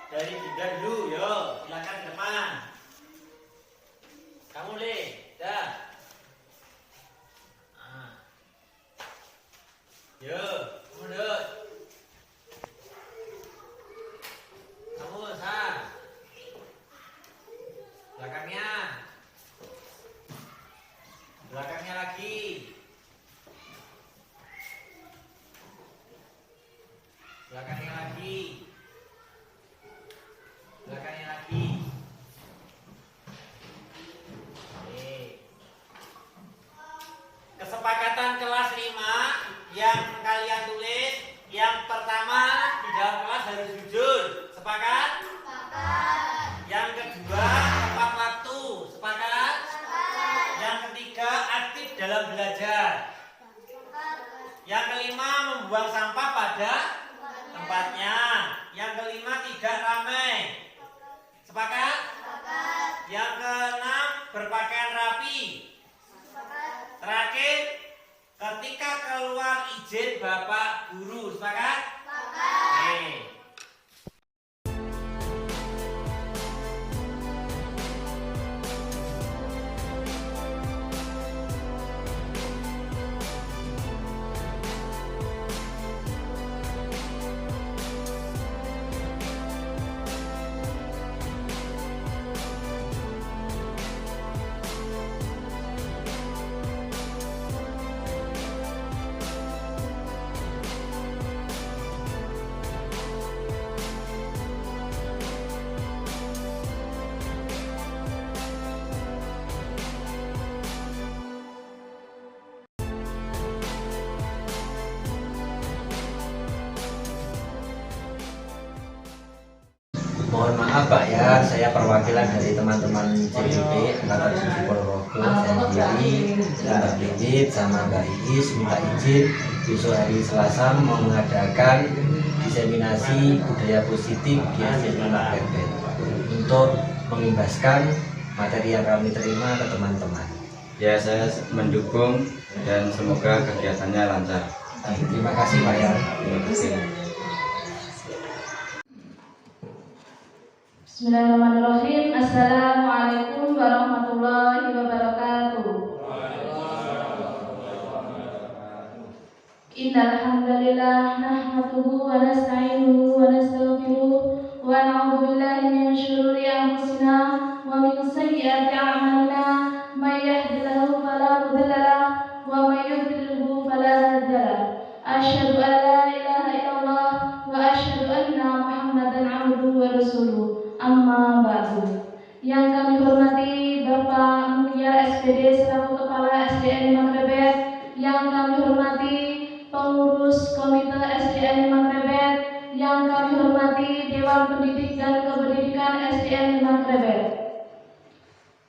dari Dinda dulu, yo, silakan ke depan. Kamu Le, dah. Ah. Yo, kamu duduk. Kamu sah. Belakangnya. Belakangnya lagi. Belakangnya lagi. Belakangnya lagi. Kesepakatan kelas 5 yang kalian tulis, yang pertama di dalam kelas harus jujur. Sepakat? Sepakat. Yang kedua tepat waktu. Sepakat? Sepakat. Yang ketiga aktif dalam belajar. Yang kelima membuang sampah pada tempatnya. Yang kelima tidak ramai. Sepakat? Sepakat. Yang keenam berpakaian rapi. Sepakat. Terakhir, ketika keluar izin Bapak Guru. Sepakat? Sepakat. Oke. Mohon maaf Pak ya, saya perwakilan dari teman-teman CCP Angkatan 7 Ponorogo. Saya sendiri, Mbak Brigit sama Mbak Iis minta izin besok hari Selasa mau mengadakan diseminasi budaya positif di asesmen Makrebet untuk mengimbaskan materi yang kami terima ke teman-teman. Ya, saya mendukung dan semoga kegiatannya lancar. Terima kasih Pak ya. Terima kasih. Bismillahirrahmanirrahim. Assalamualaikum warahmatullahi wabarakatuh. Innal hamdalillah nahmaduhu wa nasta'inuhu wa nastaghfiruh wa na'udzu billahi min shururi anfusina wa min sayyiati a'malina. May yahdihillahu fala mudilla lahu wa may yudlilhu fala hadiya lahu. Asyhadu an la ilaha illallah wa asyhadu anna Muhammadan 'abduhu wa rasuluh. Amma ba'du. Yang kami hormati Bapak Mukyar SPD selaku Kepala SDN Makrebet, yang kami hormati pengurus Komite SDN Makrebet, yang kami hormati Dewan Pendidik dan Kependidikan SDN Makrebet.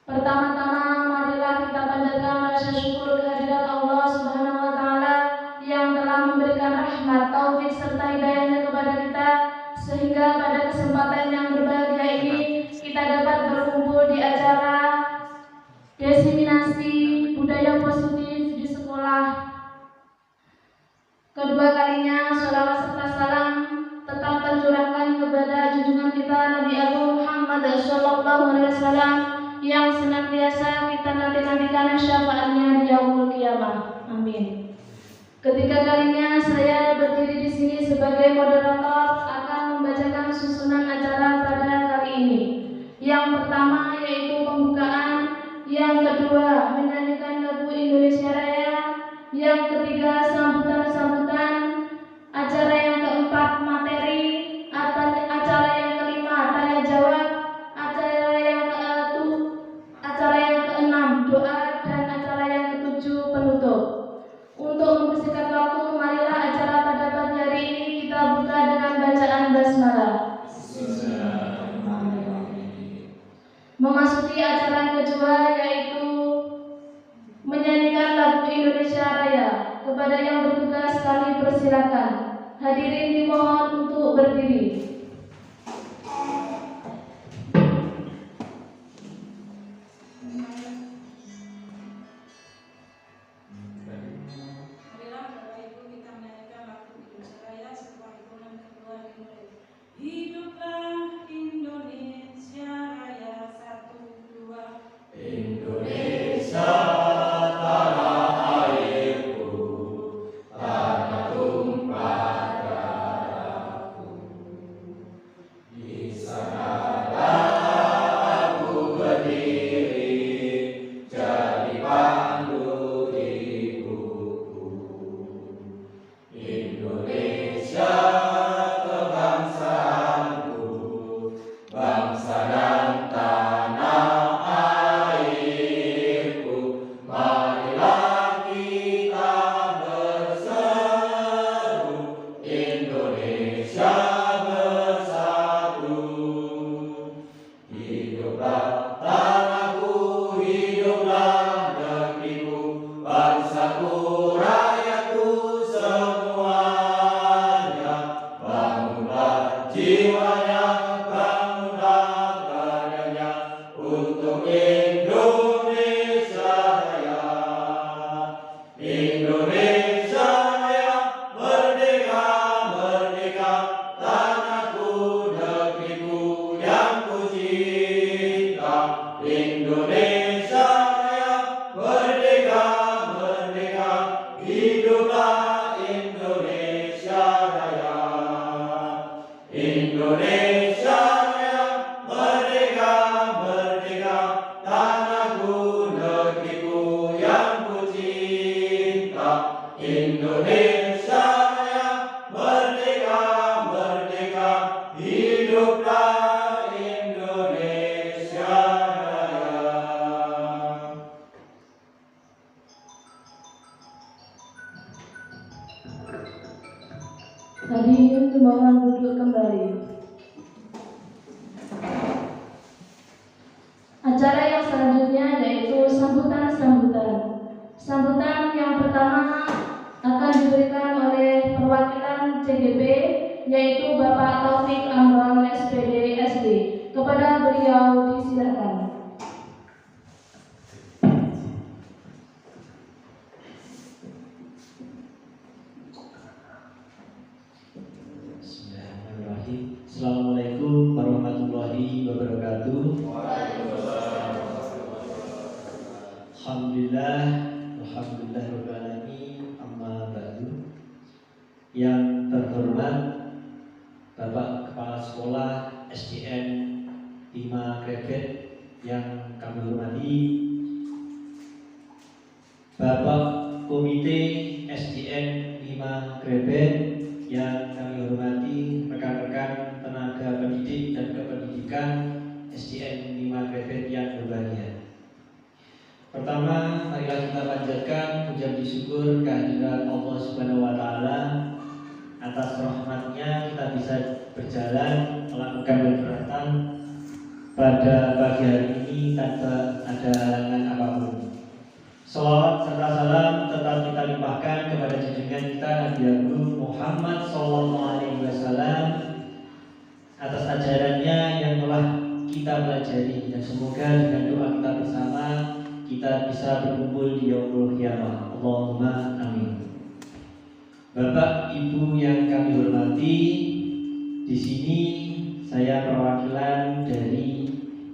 Pertama-tama marilah kita panjatkan rasa syukur kehadirat Allah Subhanahu wa taala yang telah memberikan rahmat, taufik serta hidayahnya kepada kita sehingga pada kesempatan yang berbahagia ini kita dapat berkumpul di acara diseminasi budaya positif di sekolah. Kedua kalinya sholawat serta salam tetap tercurahkan kepada junjungan kita Nabi Agung Muhammad SAW yang senantiasa kita nanti-nantikan syafaatnya di yaumul qiyamah. Amin. Ketiga kalinya saya berdiri di sini sebagai moderator akan membacakan susunan acara pada kali ini. Yang pertama yaitu pembukaan, yang kedua menyanyikan lagu Indonesia Raya, yang ketiga sambutan-sambutan, acara yang keempat materi, acara yang kelima tanya jawab, acara yang keenam doa, dan acara yang ketujuh penutup. Untuk mempersingkat waktu, marilah acara pada pagi hari ini kita buka dengan bacaan basmalah. Memasuki acara kedua yaitu menyanyikan lagu Indonesia Raya. Kepada yang bertugas kami persilakan. Hadirin dimohon untuk berdiri. Hiduplah Hadirin dimohon duduk kembali. Acara yang selanjutnya yaitu sambutan-sambutan. Sambutan yang pertama akan diberikan oleh perwakilan CGP yaitu Bapak Taufik Amron SPD SD. Kepada beliau disilakan. Bismillahirrahmanirrahim. Assalamualaikum warahmatullahi wabarakatuh. Alhamdulillah, alhamdulillahirabbil alamin. Amma ba'du. Yang terhormat Bapak Kepala Sekolah SDN 5 Krebet yang kami hormati, Bapak Komite SDN 5 Krebet yang kami hormati, rekan-rekan tenaga pendidik dan kependidikan SDN 5 Krebet yang berbahagia. Pertama, marilah kita panjatkan puja puji syukur kehadirat Allah Subhanahu wa taala. Atas rahmatnya kita bisa berjalan melakukan kegiatan pada pagi hari ini tanpa ada halangan apapun. Salawat serta salam tetap kita limpahkan kepada junjungan kita Nabi Agung Muhammad SAW atas ajarannya yang telah kita pelajari, dan semoga dengan doa kita bersama kita bisa berkumpul di yaumul qiyamah. Allahumma amin. Bapak Ibu yang kami hormati, di sini saya perwakilan dari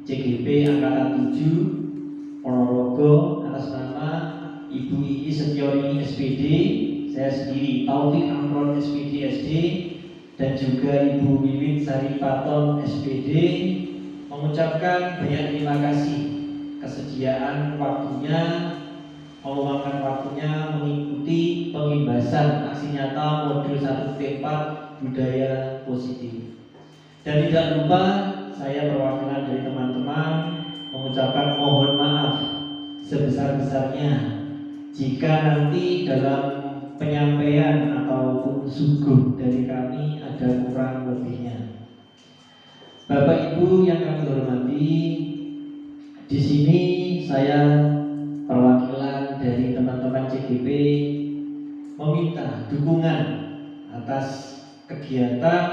CGP Angkatan 7 Ponorogo atas nama Ibu Ii Setiori SPD, saya sendiri Taufik Amron SPD SD, dan juga Ibu Wiwin Sari Paton SPD mengucapkan banyak terima kasih kesediaan waktunya, meluangkan waktunya mengikuti pengimbasan aksi nyata modul 1.4 budaya positif. Dan tidak lupa saya perwakilan dari teman-teman mengucapkan mohon maaf sebesar-besarnya jika nanti dalam penyampaian ataupun suguh dari kami ada kurang lebihnya. Bapak Ibu yang kami hormati, di sini saya perwakilan dari teman-teman CGP meminta dukungan atas kegiatan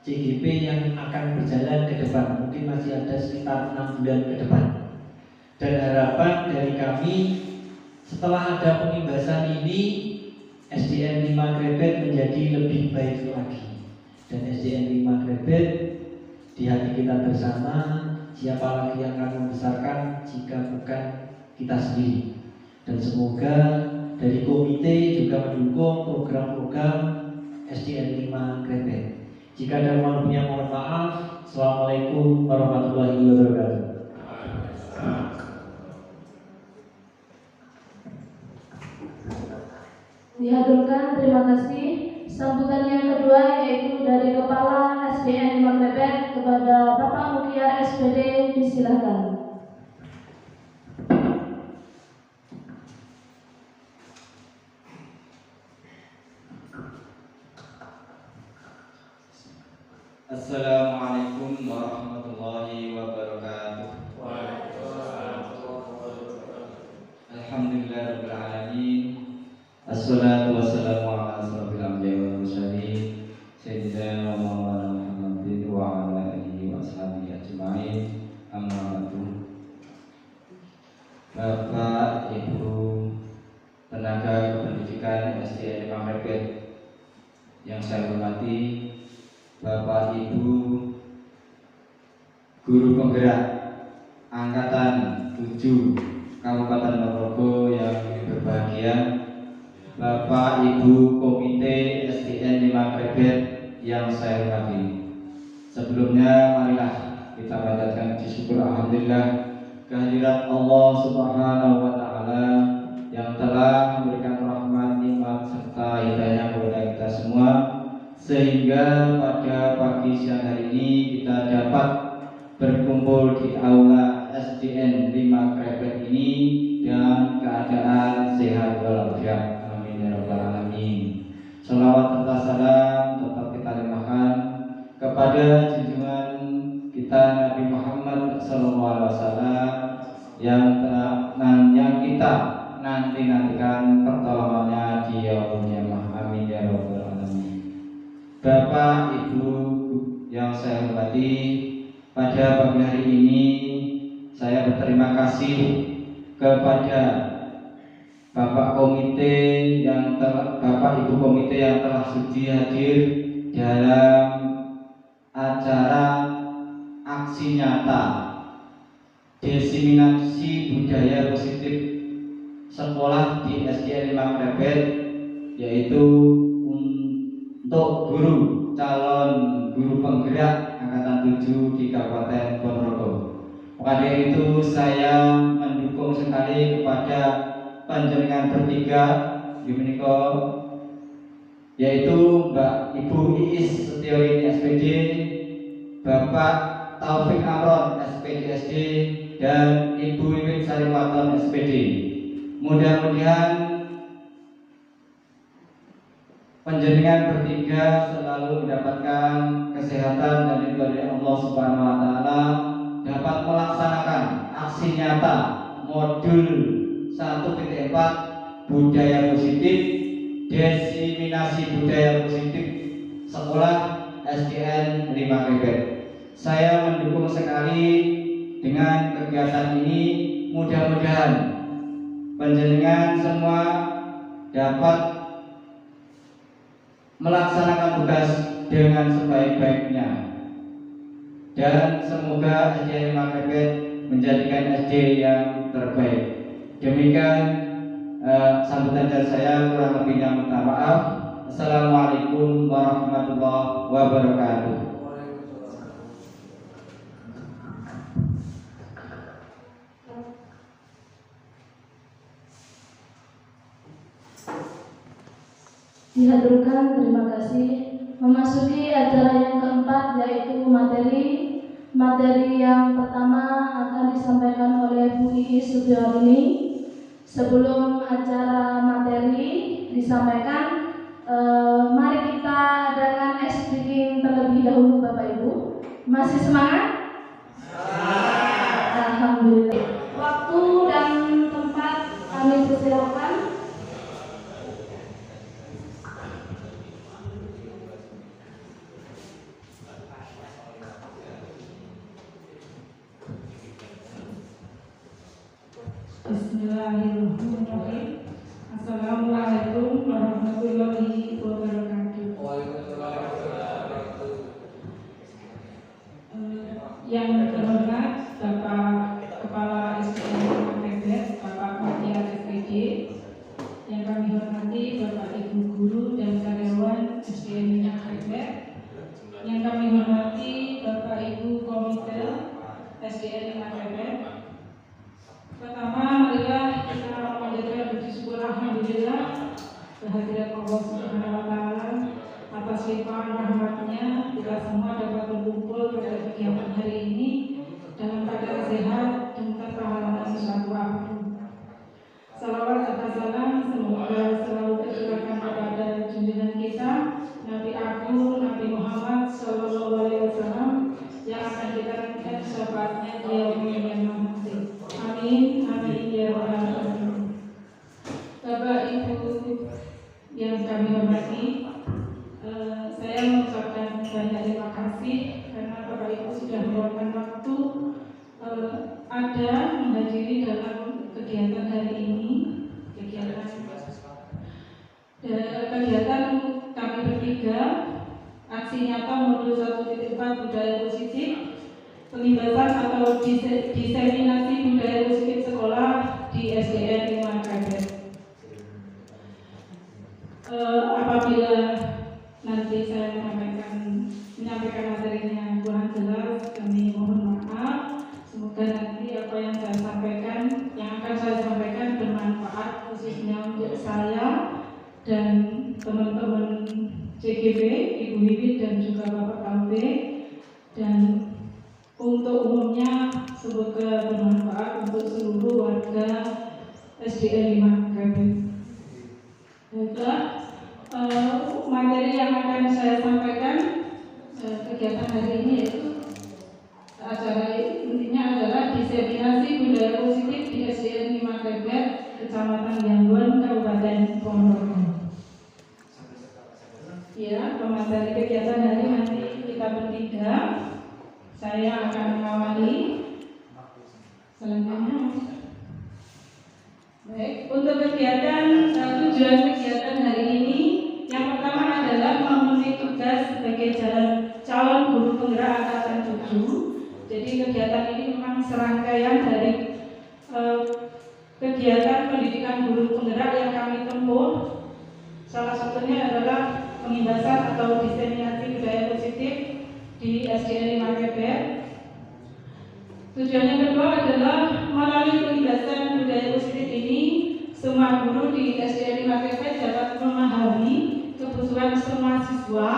CGP yang akan berjalan ke depan. Mungkin masih ada sekitar 6 bulan ke depan. Dan harapan dari kami setelah ada pengimbasan ini, SDN 5 Krebet menjadi lebih baik lagi. Dan SDN 5 Krebet di hati kita bersama, siapa lagi yang akan membesarkan jika bukan kita sendiri. Dan semoga dari komite juga mendukung program-program SDN 5 Krebet. Jika ada yang mohon maaf. Assalamualaikum warahmatullahi wabarakatuh. Dihaturkan terima kasih. Sambutan yang kedua yaitu dari Kepala SDN 5 Krebet kepada Bapak Mukhtar SPD, disilakan. Assalamualaikum warahmatullahi wabarakatuh. Alhamdulillahirabbil alamin. Assalatu wassalamu ala asrofil anbiya'i wal mursalin sayyidina wa maulana Muhammadin wa ala alihi wa sahbihi ajma'in. Amma ba'du. Bapak, Ibu, tenaga kependidikan SDN 5 Krebet yang saya hormati, Bapak Ibu guru penggerak Angkatan 7 Kabupaten Ponorogo yang berbahagia, Bapak Ibu Komite SDN 5 Krebet yang saya hormati. Sebelumnya marilah kita panjatkan puji syukur alhamdulillah kehadirat Allah Subhanahu wa taala yang telah memberikan rahmat, nikmat serta hidayah kepada kita semua, sehingga pada pagi siang hari ini kita dapat berkumpul di aula SDN 5 Krebet ini dengan keadaan sehat walafiat. Amin ya rabbal alamin. Salawat serta salam kepada junjungan kita Nabi Muhammad SAW yang kita nantikan pertolongannya di yaumul qiyamah. Amin ya rabbal alamin. Bapak Ibu yang saya hormati, pada pagi hari ini saya berterima kasih kepada Bapak Ibu komite yang telah sudi hadir dalam acara aksi nyata diseminasi budaya positif sekolah di SDN 5 Krebet, yaitu untuk guru calon guru penggerak angkatan 7 di Kabupaten Ponorogo. Maka dari itu saya mendukung sekali kepada panjenengan bertiga yaitu Mbak Ibu Iis Setiawini SPD, Bapak Taufik Amron SPD SD, dan Ibu Wiwit Sariwaton SPD. Mudah-mudahan panjenengan bertiga selalu mendapatkan kesehatan dan ridho dari Allah Subhanahu wa taala, dapat melaksanakan aksi nyata modul 1.4 budaya positif, diseminasi budaya positif sekolah SDN 5 Krebet. Saya mendukung sekali dengan kegiatan ini. Mudah-mudahan panjenengan semua dapat melaksanakan tugas dengan sebaik-baiknya, dan semoga SDN 5 Krebet menjadikan SD yang terbaik. Demikian sambutan dari saya, kurang lebihnya minta maaf. Assalamualaikum warahmatullahi wabarakatuh. Dihaturkan terima kasih. Memasuki acara yang keempat, yaitu materi yang pertama akan disampaikan oleh Bu Iis Setiawini. Sebelum acara materi disampaikan, mari kita adakan ice breaking terlebih dahulu, Bapak Ibu. Masih semangat? Alhamdulillah. Waktu dan tempat kami persilakan. Bismillahirrahmanirrahim. Assalamualaikum warahmatullahi wabarakatuh. Yang terhormat Bapak Kepala SDN Krebet, Bapak Mutia SPD, yang kami hormati Bapak Ibu guru dan karyawan SDN Krebet, yang kami hormati Bapak Ibu komite SDN Krebet. Pertama, marilah kita panjatkan puji syukur alhamdulillah kehadirat Allah Subhanahu wa taala atas limpahan rahmatnya kita semua dapat berkumpul pada kegiatan hari ini dalam keadaan sehat dan tanpa halangan sesuatu apapun. Salawat serta salam semoga selalu tercurahkan kepada junjungan kita Nabi Agung Nabi Muhammad SAW yang akan kita nantikan syafaatnya di yaumul qiyamah nanti. Amin, amin ya rabbal alamin. Bapak Ibu yang kami hormati, saya mengucapkan banyak terima kasih karena Bapak Ibu sudah meluangkan waktu ada menghadiri dalam kegiatan hari ini, kegiatan kami bertiga, aksi nyata modul 1.4 budaya positif, pelimbatan atau diseminasi budaya positif sekolah di SDN 5 Krebet. Apabila nanti saya menyampaikan materinya kurang jelas, kami mohon maaf. Semoga nanti apa yang saya sampaikan, yang akan saya sampaikan bermanfaat khususnya untuk saya dan teman-teman CGB, Ibu Wiwit dan juga Bapak Taufik, dan untuk umumnya semoga bermanfaat untuk seluruh warga SDN 5 Krebet. Baiklah, materi yang akan saya sampaikan kegiatan hari ini yaitu acara intinya adalah diseminasi budaya positif di SDN 5 Krebet, Kecamatan Gangguan, Kabupaten Ponorogo. Ya, pemateri kegiatan hari nanti kita bertiga. Saya akan mengawali. Selanjutnya, baik, untuk kegiatan tujuan kegiatan hari ini, yang pertama adalah memenuhi tugas sebagai calon guru penggerak angkatan 7. Jadi kegiatan ini memang serangkaian dari kegiatan pendidikan guru penggerak yang kami tempuh. Salah satunya adalah pengimbasan atau diseminasi budaya positif di SDN 5 Krebet. Tujuannya kedua adalah melalui pengimbasan budaya positif ini, semua guru di SDN 5 Krebet dapat memahami kebutuhan semua siswa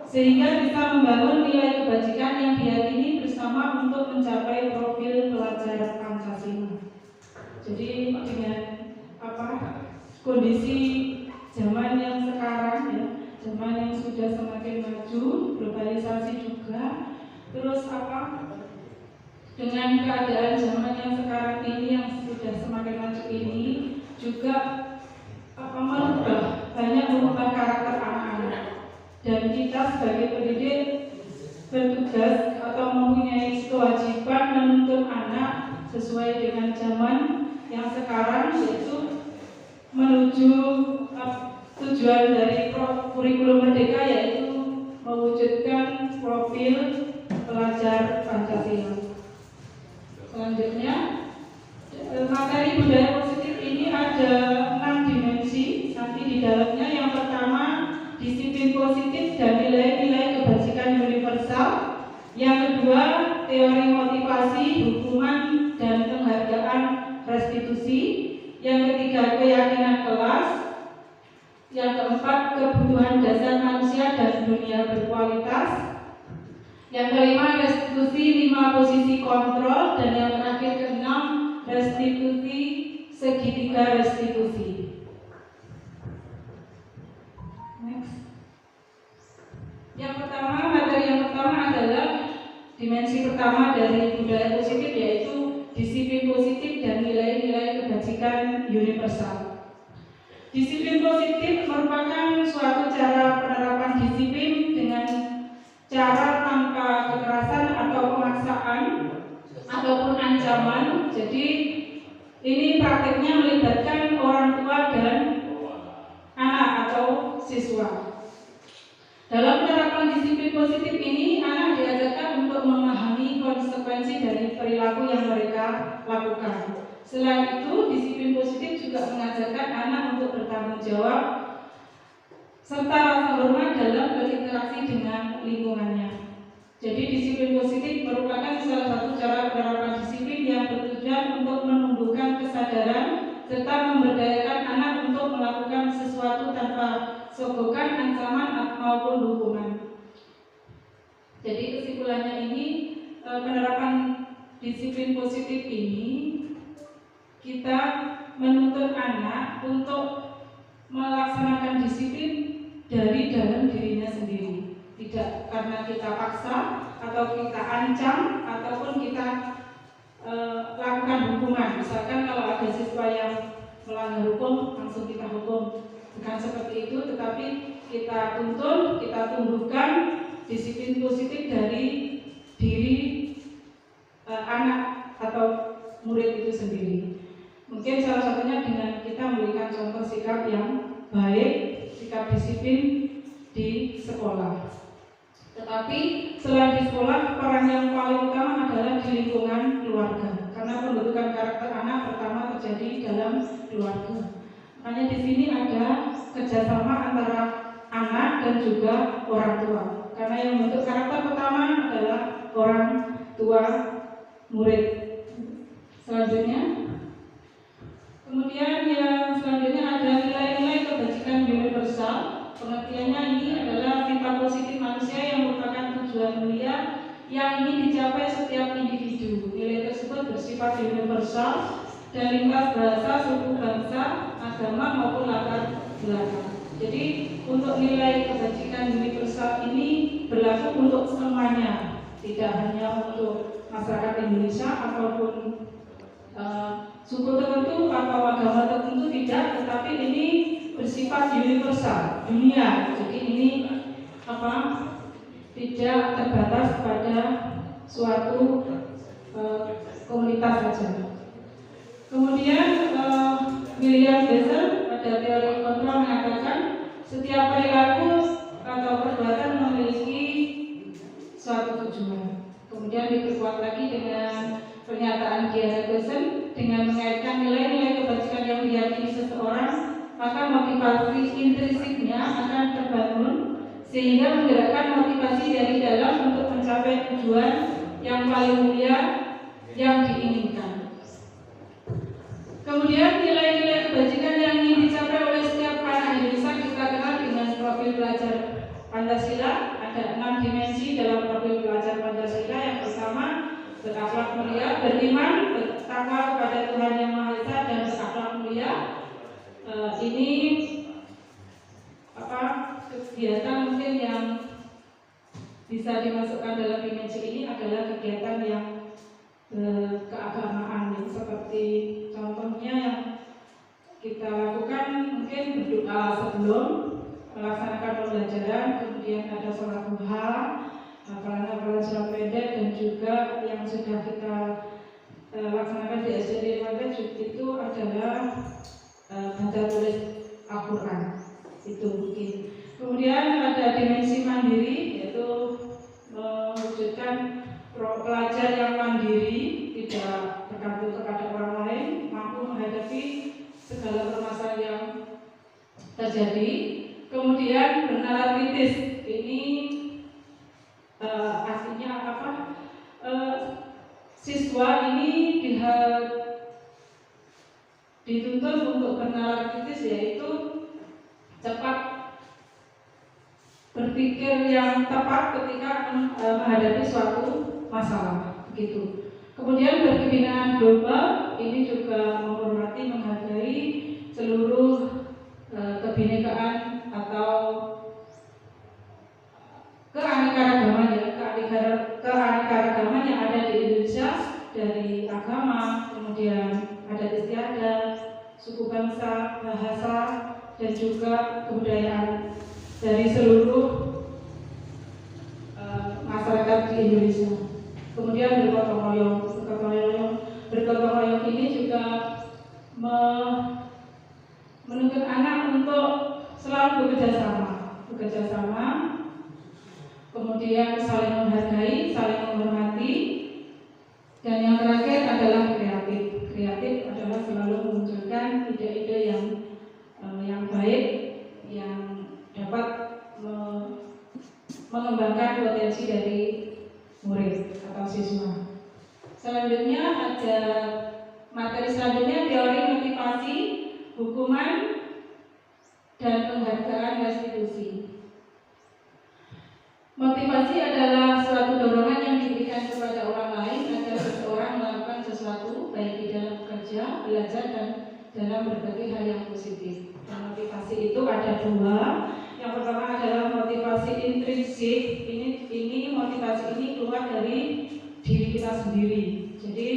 sehingga bisa membangun nilai kebajikan yang diyakini bersama untuk mencapai profil pelajar Pancasila. Jadi dengan kondisi zaman yang sekarang ya, zaman yang sudah semakin maju, globalisasi juga, terus dengan keadaan zaman yang sekarang ini yang sudah semakin maju ini juga merubah karakter anak-anak, dan kita sebagai pendidik bertugas atau mempunyai kewajiban menuntun anak sesuai dengan zaman yang sekarang, yaitu menuju tujuan dari kurikulum Merdeka, yaitu mewujudkan profil pelajar Pancasila. Selanjutnya, materi budaya positif ini ada 6 dimensi nanti di dalamnya. Yang pertama, disiplin positif dan nilai-nilai kebajikan universal. Yang kedua, teori motivasi, hukuman dan penghargaan restitusi. Yang ketiga, keyakinan kelas. Yang keempat, kebutuhan dasar manusia dan dunia berkualitas. Yang kelima, restitusi 5 posisi kontrol. Dan yang terakhir, keenam, restitusi segitiga restitusi. Next. Yang pertama, materi yang pertama adalah dimensi pertama dari budaya positif, yaitu disiplin positif dan nilai-nilai kebajikan universal. Disiplin positif merupakan suatu cara penerapan disiplin dengan cara tanpa kekerasan atau pemaksaan ataupun ancaman. Jadi ini praktiknya melibatkan orang tua dan anak atau siswa. Dalam penerapan disiplin positif ini, anak diajarkan untuk memahami konsekuensi dari perilaku yang mereka lakukan. Selain itu, disiplin positif juga mengajarkan anak untuk bertanggung jawab serta rasa hormat dalam berinteraksi dengan lingkungannya. Jadi disiplin positif merupakan salah satu cara penerapan disiplin yang bertujuan untuk menumbuhkan kesadaran serta memberdayakan anak untuk melakukan sesuatu tanpa sogokan, ancaman maupun hukuman. Jadi kesimpulannya ini, penerapan disiplin positif ini kita menuntut anak untuk melaksanakan disiplin dari dalam dirinya sendiri, tidak karena kita paksa atau kita ancam ataupun kita lakukan hukuman. Misalkan kalau ada siswa yang melanggar hukum, langsung kita hukum, bukan seperti itu, tetapi kita tuntun, kita tumbuhkan disiplin positif dari diri anak atau murid itu sendiri. Mungkin salah satunya dengan kita memberikan contoh sikap yang baik, sikap disiplin di sekolah. Tetapi selain di sekolah, peran yang paling utama adalah di lingkungan keluarga, karena pembentukan karakter anak pertama terjadi dalam keluarga. Makanya di sini ada kerjasama antara anak dan juga orang tua, karena yang membentuk karakter pertama adalah orang tua murid. Selanjutnya, kemudian yang selanjutnya ada nilai-nilai kebajikan universal. Pengertiannya ini adalah sifat positif manusia yang merupakan tujuan mulia yang ingin dicapai setiap individu. Nilai tersebut bersifat universal dan lintas bahasa, suku, bangsa, agama maupun latar belakang. Jadi untuk nilai kebajikan universal ini berlaku untuk semuanya, tidak hanya untuk masyarakat Indonesia ataupun suku tertentu atau agama tertentu, tidak, tetapi ini bersifat universal, dunia. Jadi ini tidak terbatas pada suatu komunitas saja. Kemudian William Glasser pada teori kontrol mengatakan setiap perilaku atau perbuatan memiliki suatu tujuan. Kemudian diperkuat lagi dengan pernyataan Diana Glasser dengan mengaitkan nilai-nilai kebajikan yang diyakini seseorang, maka motivasi intrinsiknya akan terbangun sehingga menggerakkan motivasi dari dalam untuk mencapai tujuan yang paling mulia yang diinginkan. Kemudian nilai-nilai kebajikan yang ingin dicapai oleh setiap anak Indonesia kita kenal dengan profil pelajar Pancasila. Ada 6 dimensi dalam profil pelajar Pancasila. Yang pertama, berakhlak mulia, beriman, bertakwa kepada Tuhan Yang Maha Esa dan berakhlak mulia. Ini kegiatan mungkin yang bisa dimasukkan dalam dimensi ini adalah kegiatan yang keagamaan, seperti contohnya yang kita lakukan mungkin berdoa sebelum melaksanakan pembelajaran, kemudian ada sholat duha, hafalan surat pendek, dan juga yang sudah kita laksanakan di SDD Wadah itu adalah baca tulis Al-Quran. Itu mungkin. Kemudian ada dimensi mandiri, yaitu mewujudkan pelajar yang mandiri, tidak bergantung kepada orang lain, mampu menghadapi segala permasalahan yang terjadi. Kemudian bernalar kritis, ini artinya apa? Siswa ini dituntut untuk bernalar kritis, yaitu cepat berpikir yang tepat ketika menghadapi suatu masalah, begitu. Kemudian berkebinaan global, ini juga menghormati, menghargai seluruh kebinekaan atau keanekaragaman yang ada di Indonesia, dari agama, kemudian adat istiadat, suku bangsa, bahasa, dan juga kebudayaan dari seluruh masyarakat di Indonesia. Kemudian bergotong royong ini juga menuntut anak untuk selalu bekerja sama, kemudian saling menghargai, saling menghormati, dan yang terakhir adalah kreatif. Kreatif adalah selalu memunculkan ide-ide yang baik, yang dapat mengembangkan potensi dari murid atau siswa. Selanjutnya ada materi selanjutnya, teori motivasi, hukuman, dan penghargaan restitusi. Motivasi adalah suatu dorongan yang diberikan kepada orang lain agar seseorang melakukan sesuatu, baik di dalam bekerja, belajar, dan dalam berbagai hal yang positif. Dan motivasi itu ada 2. Yang pertama adalah motivasi intrinsik. Ini motivasi ini keluar dari diri kita sendiri. Jadi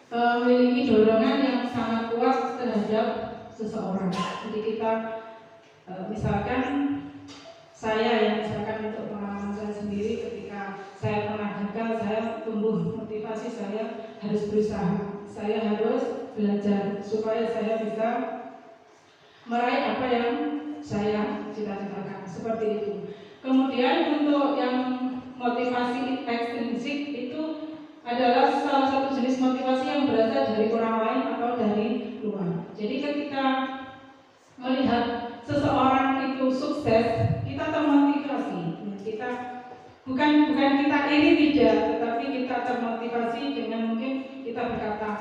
memiliki dorongan yang sangat kuat terhadap seseorang. Jadi kita misalkan untuk pengalaman saya sendiri, ketika saya pernah gagal, saya tumbuh motivasi, saya harus berusaha, saya harus belajar supaya saya bisa meraih apa yang saya cita-citakan, seperti itu. Kemudian untuk yang motivasi ekstrinsik itu adalah salah satu jenis motivasi yang berasal dari orang lain atau dari luar. Jadi ketika melihat seseorang itu sukses, kita termotivasi. Kita bukan kita iri, tidak, tetapi kita termotivasi dengan mungkin kita berkata,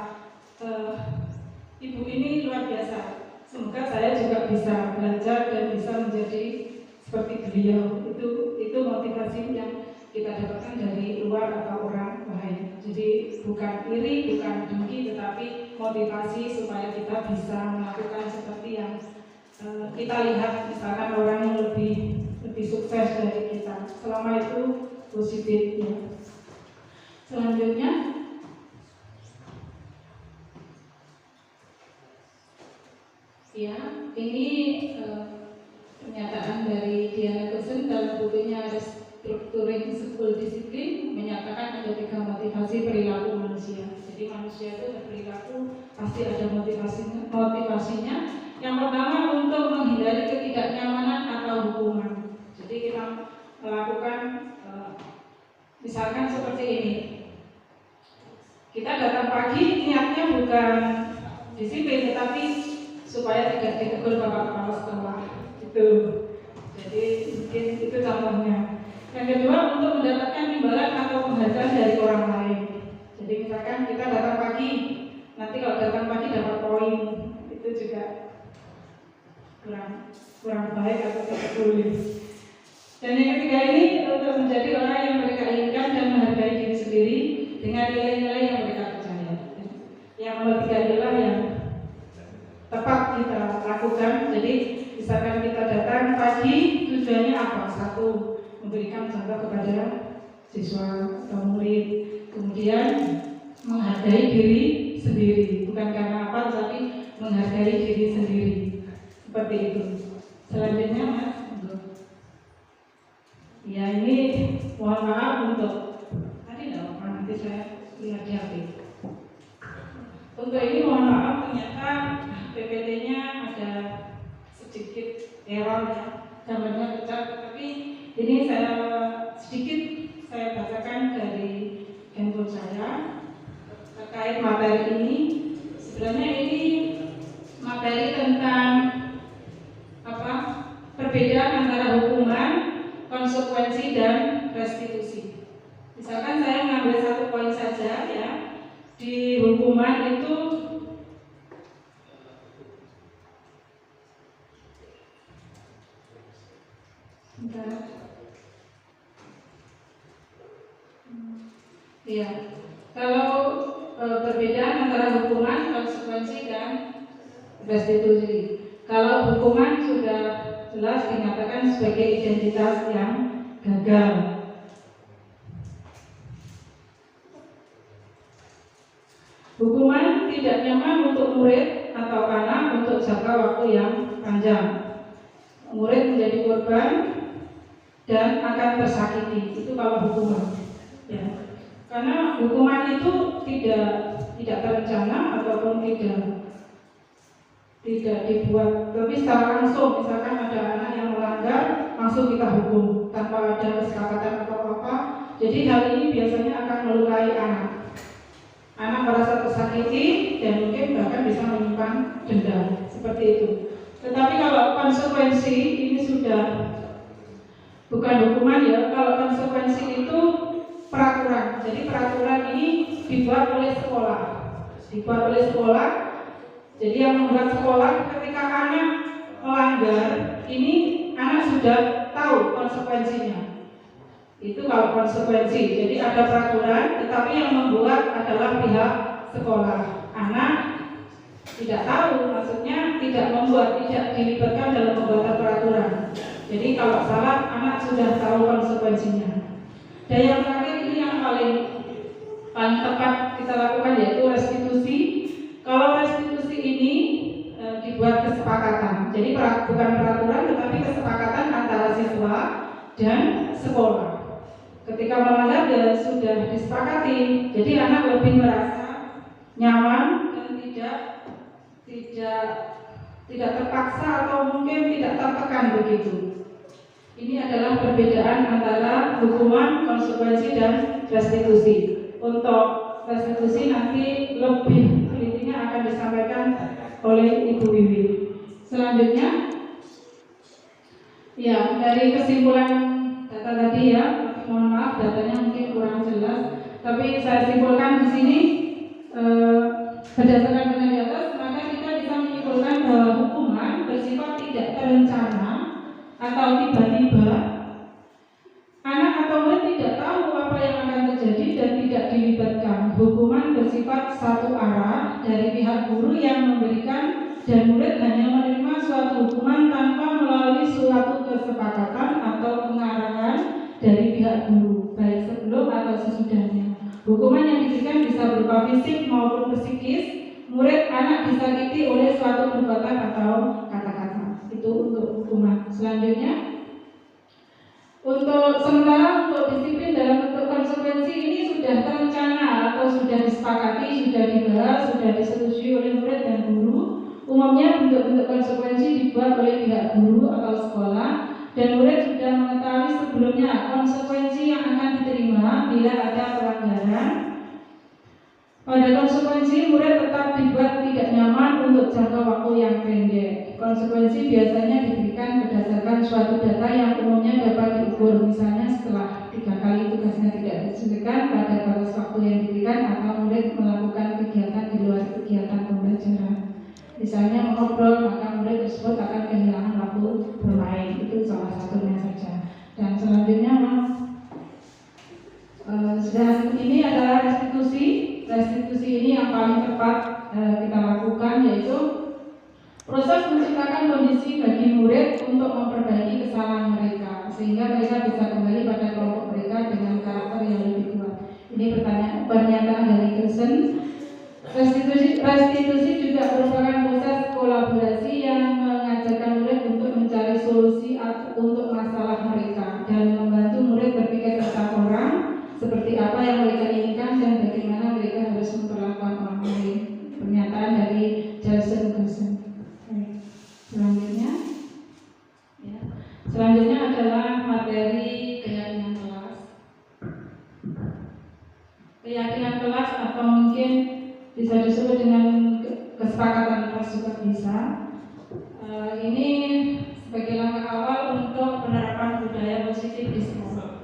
ibu ini luar biasa. Semoga saya juga bisa belajar dan bisa menjadi seperti beliau. Itu motivasi yang kita dapatkan dari luar atau orang lain. Jadi bukan iri, bukan dengki, tetapi motivasi supaya kita bisa melakukan seperti yang kita lihat misalkan orang yang lebih sukses dari kita, selama itu positif ya. Selanjutnya ya, ini pernyataan dari Diana Kusen dalam bukunya Restructuring School Discipline, menyatakan ada 3 motivasi perilaku manusia. Jadi manusia itu berperilaku pasti ada motivasinya. Yang pertama untuk menghindari ketidaknyamanan atau hukuman. Jadi kita melakukan misalkan seperti ini. Kita datang pagi niatnya bukan disiplin, tetapi supaya tidak ditegur bapak kepala sekolah itu. Jadi mungkin itu contohnya. Yang kedua, untuk mendapatkan imbalan atau penghargaan dari orang lain. Jadi misalkan kita datang pagi, nanti kalau datang pagi dapat poin, itu juga kurang baik atau tidak boleh. Dan yang ketiga ini untuk menjadi orang yang mereka inginkan dan menghargai diri sendiri dengan nilai-nilai yang mereka percaya. Yang nomor 3 adalah yang tepat kita lakukan. Jadi misalkan kita datang pagi, tujuannya apa? 1, memberikan contoh kepada siswa atau murid. Kemudian menghargai diri sendiri, bukan karena apa, tapi menghargai diri sendiri. Seperti itu. Selanjutnya Mas, ya ini mohon maaf untuk tadi tidak apa, nanti saya lihat di HP. Untuk ini mohon maaf, ternyata PPT-nya ada sedikit error ya, gambarnya pecah, tapi ini sedikit saya bacakan dari handphone saya terkait materi ini. Sebenarnya ini materi tentang perbedaan antara hukuman, konsekuensi, dan restitusi. Misalkan saya mengambil 1 poin saja ya. Di hukuman itu ya, kalau perbedaan antara hukuman, konsekuensi, dan restitusi. Kalau hukuman sudah jelas dinyatakan sebagai identitas yang gagal. Hukuman tidak nyaman untuk murid atau anak untuk jangka waktu yang panjang. Murid menjadi korban dan akan tersakiti. Itu kalau hukuman. Ya. Karena hukuman itu tidak terencana ataupun tidak dibuat, tapi secara langsung. Misalkan ada anak yang melanggar, langsung kita hukum tanpa ada kesepakatan atau apa. Jadi hal ini biasanya akan melukai anak. Anak merasa tersakiti dan mungkin bahkan bisa menyimpan denda seperti itu. Tetapi kalau konsekuensi ini sudah bukan hukuman ya. Kalau konsekuensi itu peraturan. Jadi peraturan ini dibuat oleh sekolah. Jadi yang membuat sekolah, ketika anak melanggar, ini anak sudah tahu konsekuensinya. Itu kalau konsekuensi. Jadi ada peraturan, tetapi yang membuat adalah pihak sekolah. Anak tidak tahu, maksudnya tidak dilibatkan dalam pembuatan peraturan. Jadi kalau salah, anak sudah tahu konsekuensinya. Dan yang terakhir ini yang paling tepat kita lakukan, yaitu restitusi. Kalau restitusi ini dibuat kesepakatan, jadi bukan peraturan tetapi kesepakatan antara siswa dan sekolah. Ketika melanggar ya sudah disepakati, jadi anak lebih merasa nyaman dan tidak terpaksa atau mungkin tidak tertekan begitu. Ini adalah perbedaan antara hukuman, konsekuensi, dan restitusi. Untuk restitusi nanti lebih intinya akan disampaikan oleh Ibu Wiwi. Selanjutnya, ya dari kesimpulan data tadi ya, mohon maaf datanya mungkin kurang jelas, tapi saya simpulkan di sini berdasarkan dengan di atas, maka kita bisa menyimpulkan bahwa hukuman bersifat tidak terencana atau tiba-tiba. Anak atau murid tidak tahu apa yang akan terjadi dan tidak dilibatkan. Hukuman bersifat satu arah dari pihak guru yang memberikan, dan murid hanya menerima suatu hukuman suatu kesepakatan atau pengarahan dari pihak guru, baik sebelum atau sesudahnya. Hukuman yang diberikan bisa berupa fisik maupun psikis. Murid anak disakiti oleh suatu perbuatan atau kata-kata. Itu untuk hukuman. Selanjutnya, sementara untuk disiplin dalam bentuk konsekuensi ini sudah terencana atau sudah disepakati, sudah dibahas, sudah disetujui oleh murid dan guru. Umumnya bentuk-bentuk konsekuensi dibuat oleh pihak guru atau sekolah, dan murid sudah mengetahui sebelumnya konsekuensi yang akan diterima bila ada pelanggaran. Pada konsekuensi, murid tetap dibuat tidak nyaman untuk jangka waktu yang pendek. Konsekuensi biasanya diberikan berdasarkan suatu data yang umumnya dapat diukur, misalnya setelah 3 kali tugasnya tidak diselesaikan pada batas waktu yang diberikan, atau murid melakukan kegiatan di luar kegiatan pembelajaran. Misalnya mengobrol, maka murid tersebut akan kehilangan waktu bermain. Itu salah satunya saja. Dan selanjutnya, ini adalah restitusi. Restitusi ini yang paling tepat kita lakukan, yaitu proses menciptakan kondisi bagi murid untuk memperbaiki kesalahan mereka, sehingga mereka bisa kembali pada kelompok mereka dengan karakter yang lebih kuat. Ini pernyataan dari Kelsen. Restitusi juga merupakan proses kolaborasi yang mengajarkan murid untuk mencari solusi untuk masalah mereka dan membantu murid berpikir tentang orang, seperti apa yang mereka inginkan dan bagaimana mereka harus memperlakukan orang lain. Pernyataan dari Jason Kelsen. Selanjutnya adalah materi keyakinan kelas. Keyakinan kelas atau mungkin bisa disebut dengan kesepakatan kelas juga bisa. Ini sebagai langkah awal untuk penerapan budaya positif di sekolah.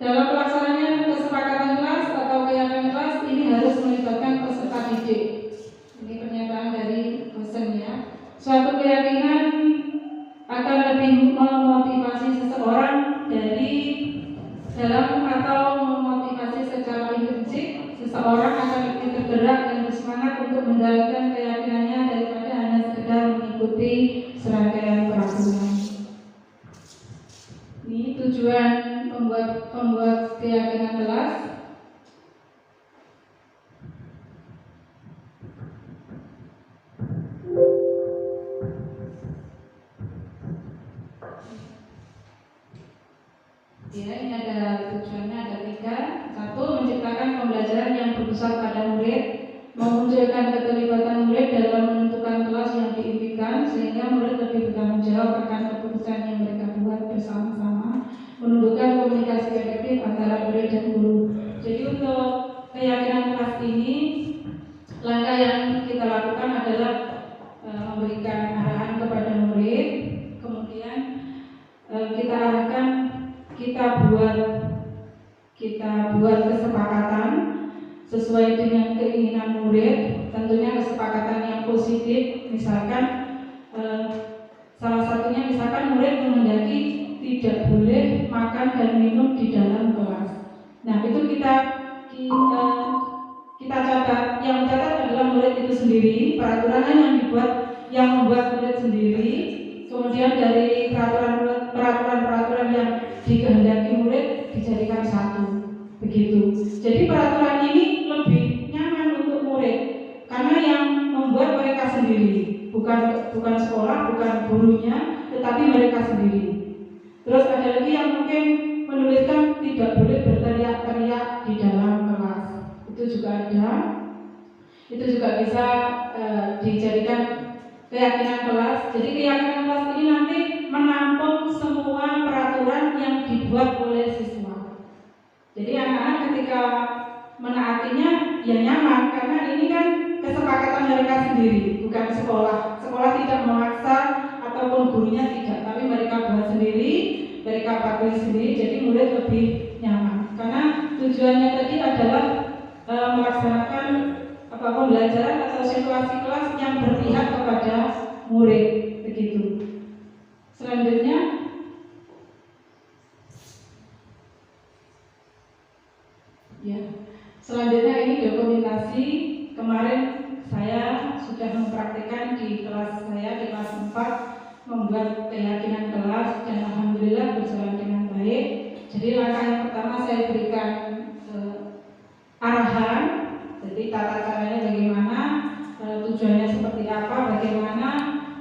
Dalam pelaksanaan kesepakatan kelas atau keyakinan kelas ini harus melibatkan peserta didik. Ini pernyataan dari dosennya. Suatu keyakinan akan lebih memotivasi seseorang dalam atau memotivasi secara intrinsik. Seseorang akan lebih tergerak dan bersemangat untuk menjalankan keyakinannya daripada hanya sekedar mengikuti serangkaian peraturan. Ini tujuan pembuat keyakinan kelas. Ya, ini ada tujuannya, ada 3. 1. Menciptakan pembelajaran yang berpusat pada murid, memunculkan keterlibatan murid dalam menentukan kelas yang diimpikan, sehingga murid lebih bertanggung jawab akan keputusan yang mereka buat bersama-sama, menumbuhkan komunikasi efektif antara murid dan guru. Jadi untuk keyakinan kelas ini, langkah yang kita lakukan adalah memberikan arahan kepada murid, kemudian kita arahkan, kita buat kesepakatan sesuai dengan keinginan murid, tentunya kesepakatan yang positif. Misalkan salah satunya misalkan murid menghendaki tidak boleh makan dan minum di dalam kelas. Nah, itu kita catat. Yang mencatat adalah murid itu sendiri. Peraturan yang membuat murid sendiri. Kemudian dari peraturan yang dikehendaki murid dijadikan satu, begitu. Jadi peraturan ini lebih nyaman untuk murid karena yang membuat mereka sendiri, bukan sekolah, bukan gurunya, tetapi mereka sendiri. Terus ada lagi yang mungkin menuliskan tidak boleh berteriak-teriak di dalam kelas, itu juga ada. Itu juga bisa dijadikan keyakinan kelas. Jadi keyakinan kelas ini nanti menampung semua peraturan yang dibuat oleh siswa. Jadi anak-anak ketika menaatinya ya nyaman, karena ini kan kesepakatan mereka sendiri, bukan sekolah. Sekolah tidak memaksa ataupun gurunya tidak, tapi mereka buat sendiri, mereka patuhi sendiri. Jadi murid lebih nyaman. Karena tujuannya tadi adalah melaksanakan pembelajaran atau situasi kelas yang berpihak kepada murid, begitu. Selanjutnya, ini dokumentasi. Kemarin saya sudah mempraktikkan di kelas saya di kelas 4 membuat keyakinan kelas dan alhamdulillah berjalan dengan baik. Jadi langkah yang pertama saya berikan arahan, jadi tata caranya bagaimana, tujuannya seperti apa, bagaimana,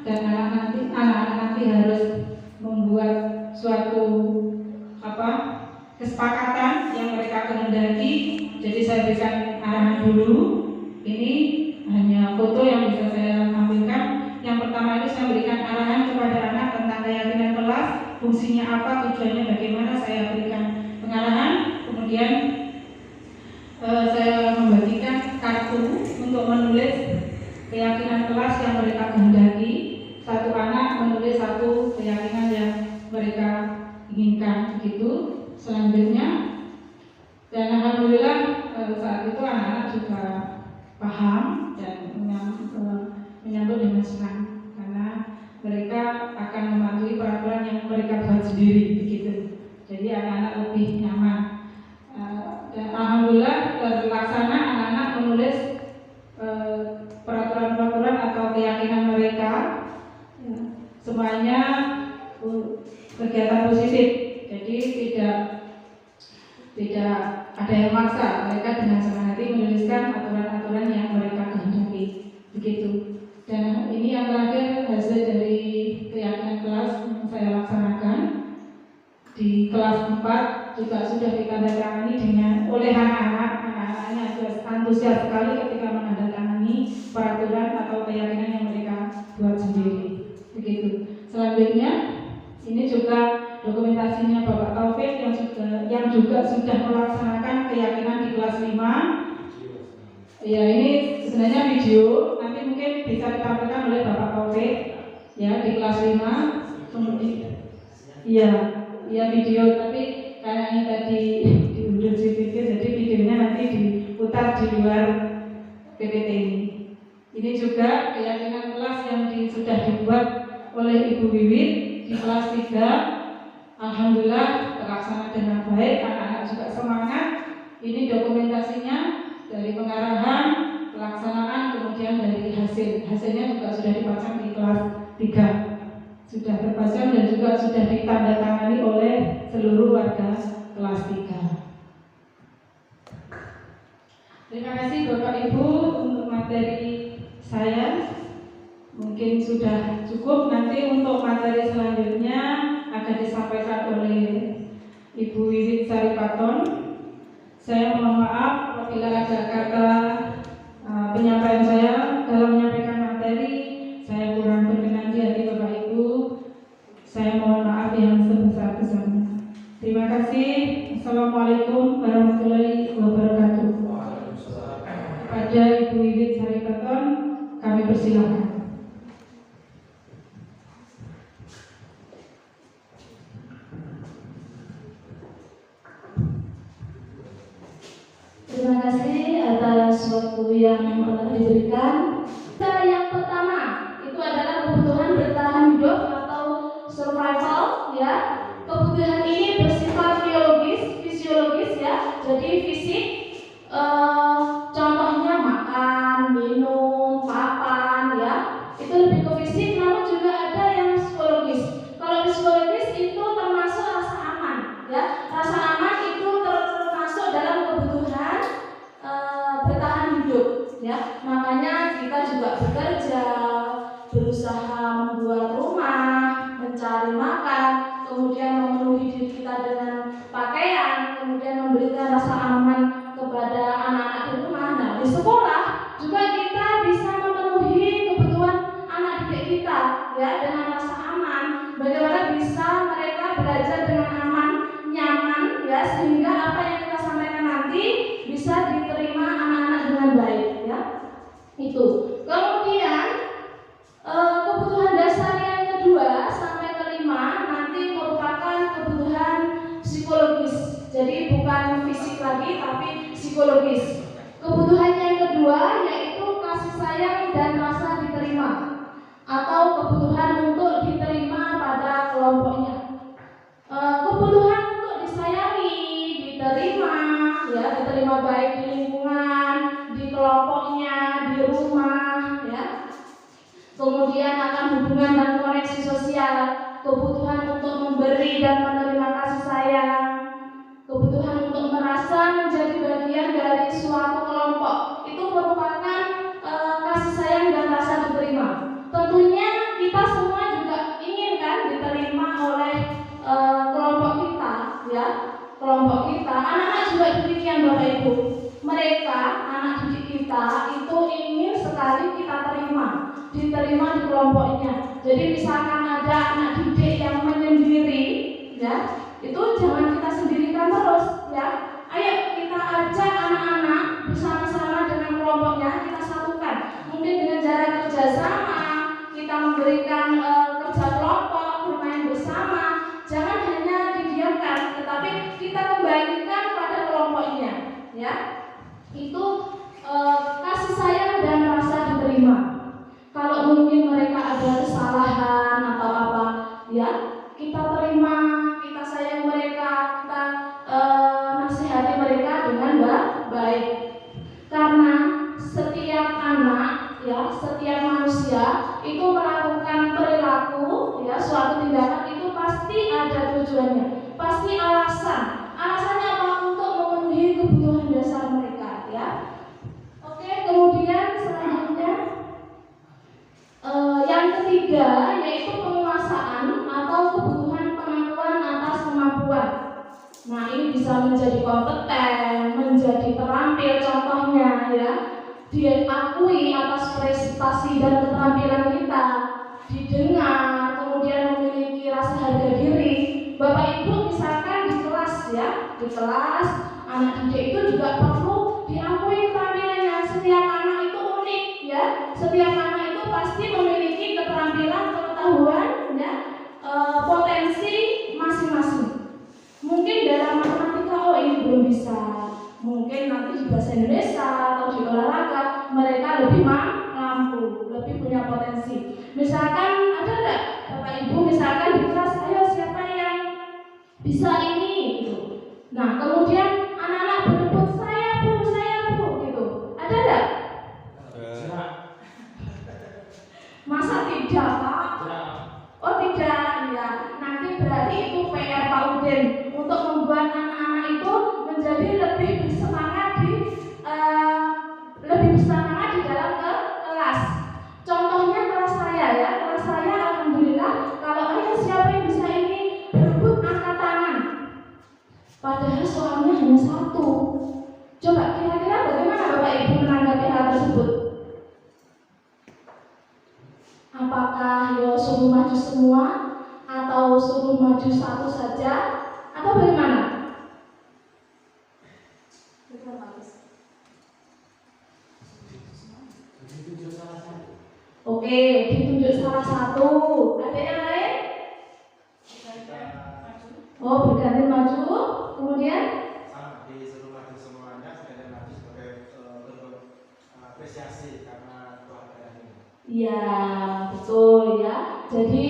dan anak-anak nanti harus membuat suatu kesepakatan yang mereka kehendaki. Jadi saya berikan arahan dulu. Ini hanya foto yang bisa saya tampilkan. Yang pertama itu saya berikan arahan kepada anak tentang keyakinan kelas, fungsinya apa, tujuannya bagaimana, saya berikan pengarahan. Kemudian saya membagikan kartu untuk menulis keyakinan kelas yang mereka kehendaki. Satu anak menulis satu keyakinan yang mereka inginkan, begitu. Selanjutnya, dan alhamdulillah saat itu anak-anak juga paham dan menyambut dengan senang karena mereka akan mematuhi peraturan yang mereka buat sendiri, begitu. Jadi anak-anak lebih nyaman. Dan alhamdulillah terlaksana, anak-anak menulis peraturan-peraturan atau keyakinan mereka, semuanya kegiatan positif. Jadi tidak ada yang maksa, mereka dengan senang hati menuliskan aturan-aturan yang mereka kehendaki, begitu. Dan ini yang terakhir hasil dari keyakinan kelas yang saya laksanakan di kelas 4 juga sudah ditandatangani oleh anak-anak. Anak-anaknya antusias sekali ketika menandatangani peraturan atau keyakinan yang mereka buat sendiri, begitu. Selanjutnya ini juga dokumentasinya Bapak Taufik yang juga sudah melaksanakan keyakinan di kelas 5. Ya, ini sebenarnya video, nanti mungkin bisa ditampilkan oleh Bapak Taufik ya di kelas 5. Kemudian iya video, tapi kayaknya tadi diundur CPT, jadi videonya nanti diputar di luar PPT ini. Ini juga keyakinan kelas yang sudah dibuat oleh Ibu Wiwit di kelas 3. Alhamdulillah terlaksana dengan baik, anak-anak juga semangat. Ini dokumentasinya dari pengarahan, pelaksanaan, kemudian dari hasilnya juga sudah dipasang di kelas 3, sudah terpasang dan juga sudah ditandatangani oleh seluruh warga kelas 3. Terima kasih Bapak Ibu untuk materi saya. Mungkin sudah cukup. Nanti untuk materi selanjutnya akan disampaikan oleh Ibu Wiwit Saripaton. Saya mohon maaf apabila ada kata penyampaian saya dalam menyampaikan materi saya kurang berkenan di hati Bapak Ibu. Saya mohon maaf yang sebesar-besarnya. Terima kasih. Assalamualaikum warahmatullahi wabarakatuh. Kepada Ibu Wiwit Saripaton kami persilakan. Terima kasih atas waktu yang telah diberikan. Yang pertama itu adalah kebutuhan bertahan hidup atau survival, ya. Kebutuhan ini bersifat fisiologis, ya. Jadi fisik, contohnya makan, minum, papan, ya. Itu lebih ke fisik, namun juga ada yang psikologis. Kalau psikologis itu termasuk rasa aman, ya. Rasa aman itu termasuk dalam kebutuhan bertahan hidup, ya. Makanya kita juga bekerja, berusaha membuat rumah, mencari makan, kemudian memenuhi diri kita dengan pakaian, kemudian memberikan rasa aman kepada anak-anak di rumah. Nah, di sekolah juga kita bisa memenuhi kebutuhan anak didik kita, ya, dengan rasa aman. Bagaimana bisa mereka belajar dengan aman, nyaman, ya, sehingga apa yang kita sampaikan nanti bisa diterima anak-anak dengan baik, ya. Itu. Kemudian kebutuhan dasar yang kedua sampai kelima nanti merupakan kebutuhan psikologis. Jadi bukan fisik lagi tapi psikologis. Kebutuhan yang kedua yaitu kasih sayang dan rasa diterima atau kebutuhan untuk diterima pada kelompoknya. Kebutuhan untuk disayangi, diterima, ya, diterima baik di lingkungan, di kelompoknya, di rumah, ya. Kemudian akan hubungan dan koneksi sosial kebutuhan untuk memberi dan menerima kasih sayang, kebutuhan untuk merasa menjadi bagian dari suatu kelompok. Itu merupakan kasih sayang dan rasa diterima. Tentunya kita semua juga ingin kan diterima oleh kelompok kita, ya, kelompok kita. Anak-anak juga demikian, Bapak Ibu. Mereka, anak didik kita itu ingin sekali kita diterima di kelompoknya. Jadi misalkan ada anak didik yang menyendiri, ya, itu jangan kita sendirikan terus, ya. Ayo kita ajak anak-anak bersama-sama dengan kelompoknya, kita satukan. Mungkin dengan cara kerjasama, kita memberikan kerja kelompok, bermain bersama. Jangan hanya didiamkan, tetapi kita kembalikan pada kelompoknya, ya. Itu kasih sayang dan rasa diterima. Kalau mungkin mereka ada kesalahan atau apa, ya, kita terima, kita sayang mereka, kita nasihati mereka dengan baik. Karena setiap anak, ya, setiap manusia itu melakukan perilaku, ya, suatu tindakan itu pasti ada tujuannya, pasti alasan. Alasannya apa? Untuk memenuhi kebutuhan dasar mereka, ya. Oke, kemudian selanjutnya yang ketiga yaitu penguasaan atau kebutuhan pengakuan atas kemampuan. Nah, ini bisa menjadi kompeten, menjadi terampil, contohnya, ya, diakui atas prestasi dan keterampilan kita, didengar, kemudian memiliki rasa harga diri. Bapak Ibu misalkan di kelas, ya, di kelas anak didik itu juga perlu diakui keterampilannya. Setiap anak itu unik, ya, setiap anak itu pasti memiliki keterampilan, pengetahuan, ya, potensi masing-masing. Mungkin dalam matematika, oh ini belum bisa. Mungkin nanti di bahasa Indonesia atau di olahraga mereka lebih mampu, lebih punya potensi. Misalkan ada nggak Bapak Ibu misalkan di kelas, ayo siapa yang bisa ini, gitu. Nah, kemudian anak-anak berebut, saya bu, gitu. Ada nggak? Masa tidak, Pak? Oh tidak, ya. Nanti berarti itu PR Pak Udin untuk membuat anak-anak itu menjadi lebih bersemangat di dalam kelas. Contohnya kelas saya, ya, kelas saya alhamdulillah kalau ayo siapa yang bisa ini berebut angkat tangan. Padahal soalnya hanya satu. Coba kira-kira bagaimana Bapak Ibu menanggapi hal tersebut? Apakah yo suruh maju semua atau suruh maju satu saja atau bagaimana? Oke, ditunjuk salah satu. Ada yang lain? Oh, berganti maju. Kemudian? Sama, disuruh maju semuanya, sekalian maju sebagai bentuk apresiasi karena keluarga ini. Iya, betul, ya. Jadi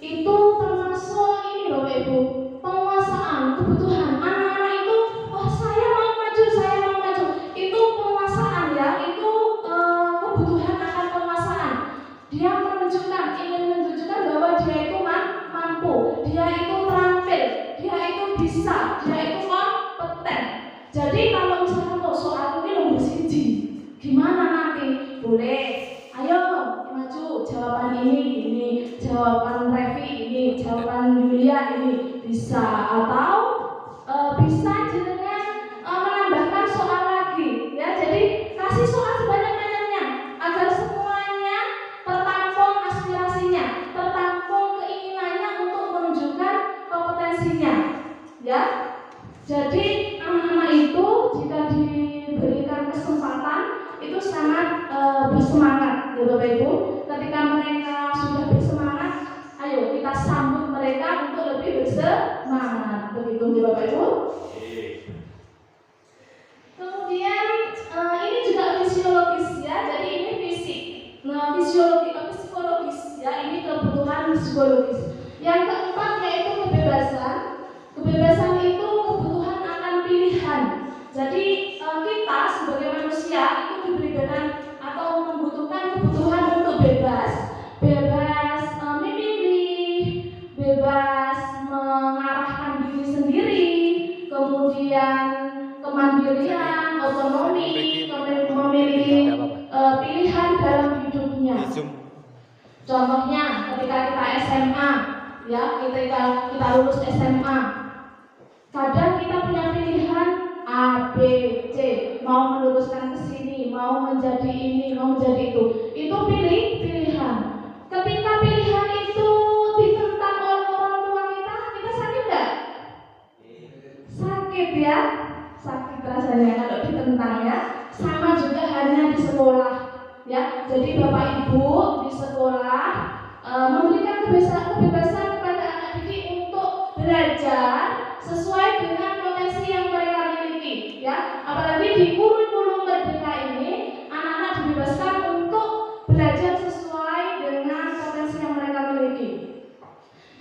itu termasuk ini Bapak Ibu, penguasaan kebutuhan anak-anak itu. Oh, saya mau maju. Itu penguasaan, ya. Itu kebutuhan akan penguasaan. Dia ingin menunjukkan bahwa dia itu mampu, dia itu terampil, dia itu bisa, dia itu kompeten. Jadi kalau misalkan soal ini nomor 1, gimana nanti? Boleh. Ayo maju, jawaban ini, jawaban Revi ini, jawaban Yulia ini bisa, atau bisa dengan menambahkan soal lagi, ya. Jadi kasih soal sebanyak-banyaknya agar semuanya tertampung aspirasinya, tertampung keinginannya untuk menunjukkan kompetensinya, ya. Jadi anak-anak itu jika diberikan kesempatan itu sangat bersemangat, ya Bapak Ibu. Ketika mereka sudah bersemangat, ayo kita sambut mereka untuk lebih bersemangat. Begitu ya Bapak Ibu. Kemudian ini juga fisiologis, ya. Jadi ini fisik. Nah, psikologis, ya. Ini kebutuhan psikologis. Yang keempat yaitu kebebasan. Kebebasan itu kebutuhan akan pilihan. Jadi kita sebagai manusia itu diberikan atau membutuhkan kebutuhan untuk bebas memilih, bebas mengarahkan diri sendiri, kemudian kemandirian, otonomi, memiliki pilihan dalam hidupnya. Contohnya ketika kita SMA, ya, ketika kita lulus SMA, kadang kita punya pilihan A, B, C, mau meluruskan ke sini, mau menjadi ini, mau menjadi itu. Itu pilihan. Ketika pilihan itu ditentang oleh orang tua kita sakit nggak? Sakit ya, sakit rasanya kalau ditentang ya. Sama juga hanya di sekolah, ya. Jadi Bapak Ibu di sekolah memberikan kebebasan kepada anak didik untuk belajar sesuai dengan potensi yang mereka miliki, ya. Apalagi di kurikulum Merdeka ini, anak-anak dibebaskan untuk belajar sesuai dengan potensi yang mereka miliki.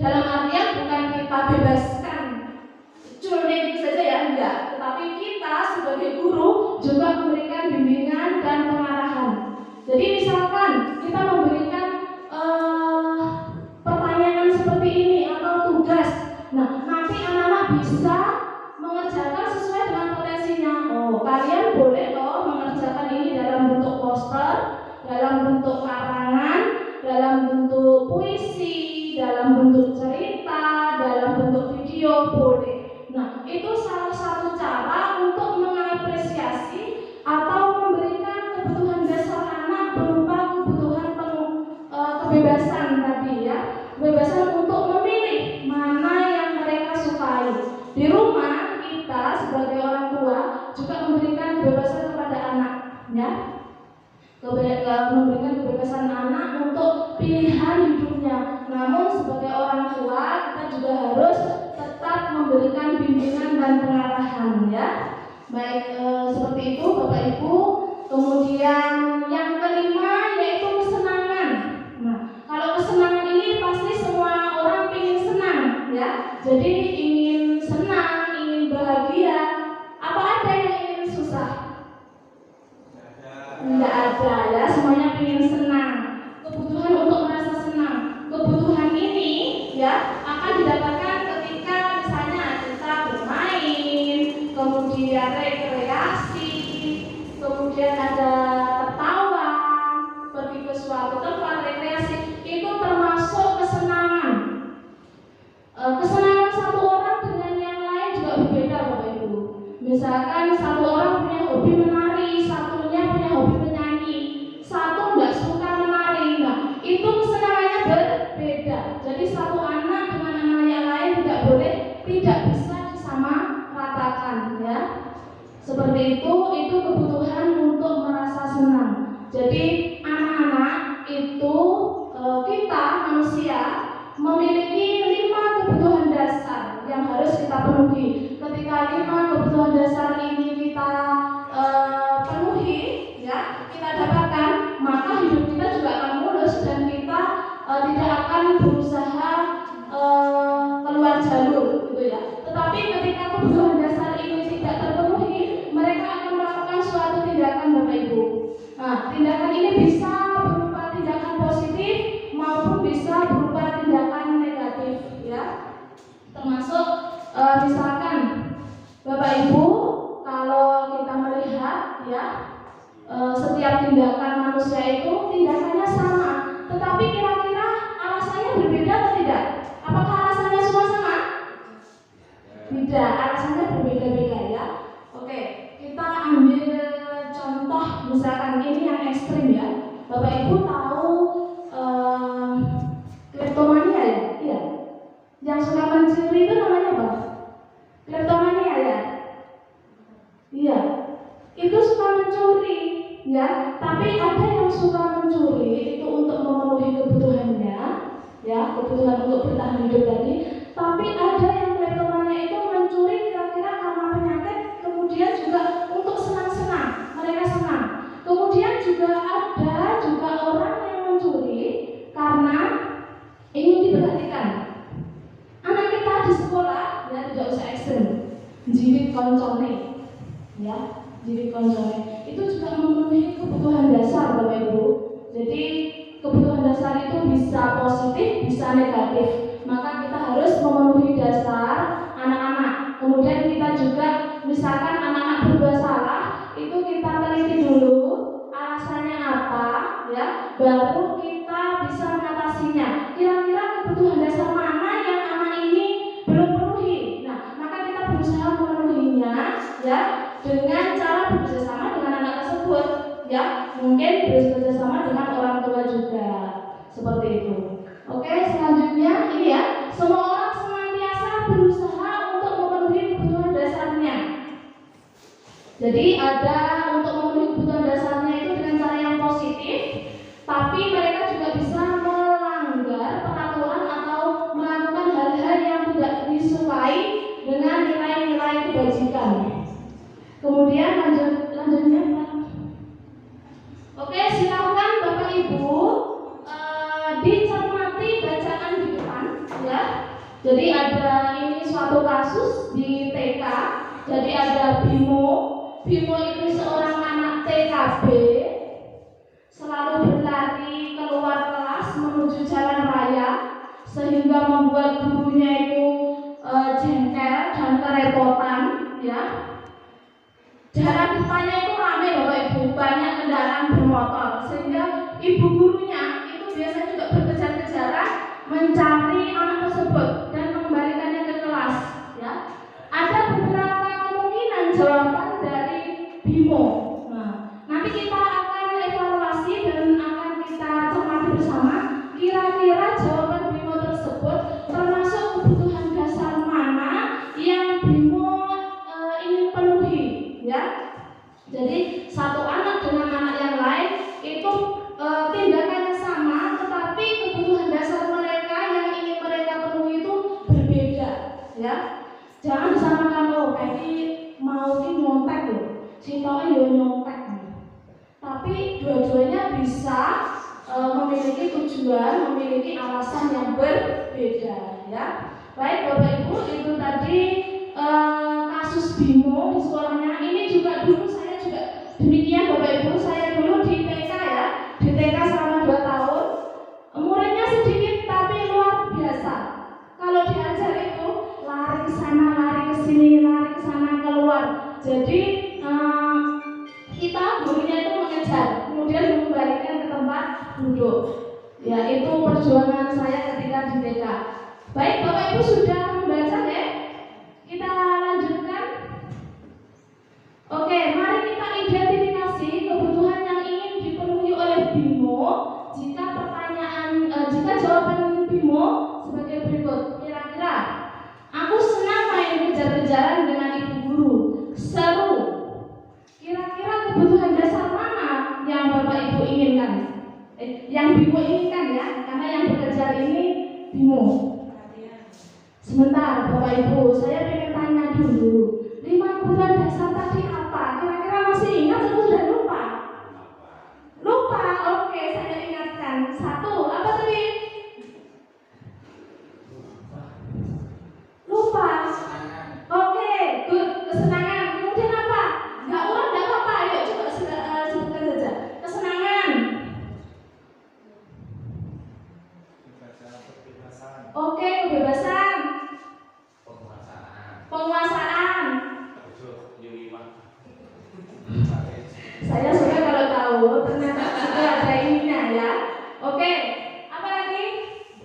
Dalam artian bukan kita bebaskan culnya itu saja ya, enggak. Tetapi kita sebagai guru juga memberikan bimbingan dan pengarahan. Jadi misalkan kita memberikan pertanyaan seperti ini atau tugas, nah nanti anak-anak bisa mengerjakan sesuai dengan potensinya. Oh, kalian boleh loh mengerjakan ini dalam bentuk poster, dalam bentuk karangan, dalam bentuk puisi, dalam bentuk cerita, dalam bentuk video, boleh. Nah, itu salah satu cara untuk mengapresiasi atau memberikan kebutuhan dasar anak berupa kebutuhan kebebasan tadi ya, kebebasan untuk memilih mana yang mereka sukai. Di rumah kita sebagai orang tua juga memberikan kebebasan kepada anak, ya, memberikan kebebasan anak untuk pilihan hidupnya. Namun sebagai orang tua kita juga harus tetap memberikan bimbingan dan pengarahan, ya. Baik, seperti itu Bapak Ibu. Kemudian yang kelima yaitu kesenangan. Nah, kalau kesenangan ini pasti semua orang ingin senang, ya. Jadi ingin senang, ingin bahagia. Apa ada yang ingin susah? Tidak ada, ya. Semuanya ingin senang. Kebutuhan untuk merasa senang. Kebutuhan ini, ya, akan didapatkan ketika misalnya kita bermain, kemudian rekreasi, kemudian ada tertawa, pergi ke suatu tempat rekreasi, itu termasuk kesenangan. Kesenangan satu orang dengan yang lain juga berbeda Bapak Ibu. Misalkan satu orang punya hobi menari, satunya punya hobi menyanyi, satu nggak suka menari, nah itu kesenangannya berbeda. Jadi satu anak dengan anak yang lain tidak bisa disamaratakan, ya. Seperti itu kebutuhan untuk merasa senang. Jadi anak-anak itu kita manusia memiliki 5 kebutuhan dasar yang harus kita penuhi. Ketika 5 kebutuhan dasar ini kita penuhi, ya, kita dapatkan, maka hidup kita juga akan mulus dan kita tidak akan berusaha keluar jalur, gitu ya. Tetapi ketika kebutuhan dasar ini tidak terpenuhi, mereka akan melakukan suatu tindakan Bapak Ibu. Nah, tindakan ini bisa berupa tindakan positif maupun bisa berupa tindakan negatif, ya. Termasuk misalkan Bapak Ibu, kalau kita melihat, ya, setiap tindakan manusia itu tindakannya sama, tetapi kira-kira alasannya berbeda atau tidak? Apakah alasannya semua sama? Tidak, alasannya berbeda-beda, ya. Oke, kita ambil contoh misalkan ini yang ekstrim, ya. Bapak Ibu tahu kleptomania, ya? Iya. Yang suka mencuri itu namanya apa? Kleptomania, ya? Iya. Itu suka mencuri, ya. Tapi ada yang suka mencuri itu untuk memenuhi kebutuhannya, ya, kebutuhan untuk bertahan hidup tadi. Tapi ada yang kleptomania itu mencuri kira-kira karena penyakit, kemudian juga untuk senang-senang, mereka senang. Kemudian juga ada orang yang mencuri karena ingin diperhatikan. Anak kita di sekolah, ya, tidak usah ekstrim, jirit koncone, ya, jirit koncone itu juga memenuhi kebutuhan dasar Bapak Ibu. Jadi kebutuhan kebutuhan dasar itu bisa positif, bisa negatif. Maka kita harus memenuhi dasar anak-anak. Kemudian kita juga, misalkan anak-anak berbuat salah, itu kita teliti dulu alasannya apa, ya, baru kita bisa mengatasinya. Kira-kira kebutuhan dasar mana yang anak ini belum penuhi. Nah, maka kita berusaha memenuhinya, ya, dengan cara bekerjasama dengan anak tersebut, ya, mungkin bekerjasama dengan orang tua juga, seperti itu. Oke, selanjutnya ini ya, semua orang senantiasa berusaha untuk memenuhi kebutuhan dasarnya. Jadi ada untuk memenuhi kebutuhan dasarnya itu dengan cara yang positif, tapi mereka juga bisa melanggar peraturan atau melakukan hal-hal yang tidak disukai dengan nilai-nilai kebajikan. Kemudian lanjutnya. Oke, silakan Bapak Ibu dicermati bacaan di depan, ya. Jadi ada ini suatu kasus di TK. Jadi ada Bimo. Bimo itu seorang anak TKB, selalu berlari keluar kelas menuju jalan raya, sehingga membuat gurunya itu jengkel dan kerepotan, ya. Jalan depannya itu ramai Bapak Ibu, banyak kendaraan bermotor, sehingga ibu gurunya itu biasanya juga berkejar-kejaran mencari anak tersebut dan mengembalikannya ke kelas, ya. Ada beberapa kemungkinan jawaban dari Bimo. Nah, nanti kita akan evaluasi dan akan kita cermati bersama. Kira-kira jawaban Bimo tersebut termasuk kebutuhan dasar mana yang Bimo ingin penuhi, ya. Jadi satu anak dengan anak yang lain itu tindakannya sama, tetapi kebutuhan dasar mereka yang ingin mereka penuhi itu berbeda, ya. Jangan disamakan loh, jadi mau nyontek loh, cinta yo nyontek. Tapi dua-duanya bisa memiliki tujuan, memiliki alasan yang berbeda, ya. Baik Bapak Ibu, itu tadi kasus Bimo di sekolahnya. Ini juga dulu saya juga demikian Bapak Ibu. Saya dulu di TK, ya, di TK selama 2 tahun. Muridnya sedikit tapi luar biasa. Kalau diajar itu lari ke sana, lari ke sini, lari ke sana, keluar. Jadi kita gurunya itu mengejar, kemudian mengembalikan ke tempat duduk. Ya, itu perjuangan saya ketika di TK. Baik, Bapak Ibu sudah membaca, ya? Kita lanjutkan. Oke, mari kita identifikasi kebutuhan yang ingin dipenuhi oleh Bimo. Jika jawaban Bimo sebagai berikut. Kira-kira, aku senang main kejar-kejaran dengan ibu guru, seru. Kira-kira kebutuhan dasar mana yang Bapak Ibu inginkan? Yang Bimo inginkan, ya, karena yang bekerja ini Bimo. Sebentar Bapak Ibu, saya ingin tanya dulu, 5 kebutuhan dasar tadi apa? Kira-kira masih ingat atau sudah lupa? Lupa, oke, saya ingatkan. 1, apa tadi? Lupa. Oke, good, kesenangan. Kemudian apa? Nggak ulang, nggak apa-apa. Ayo coba sebutkan saja. Kesenangan. Oke, kebebasan. Penguasaan. Saya suka kalau tahu, ternyata itu ada ininya, ya. Oke, apa lagi?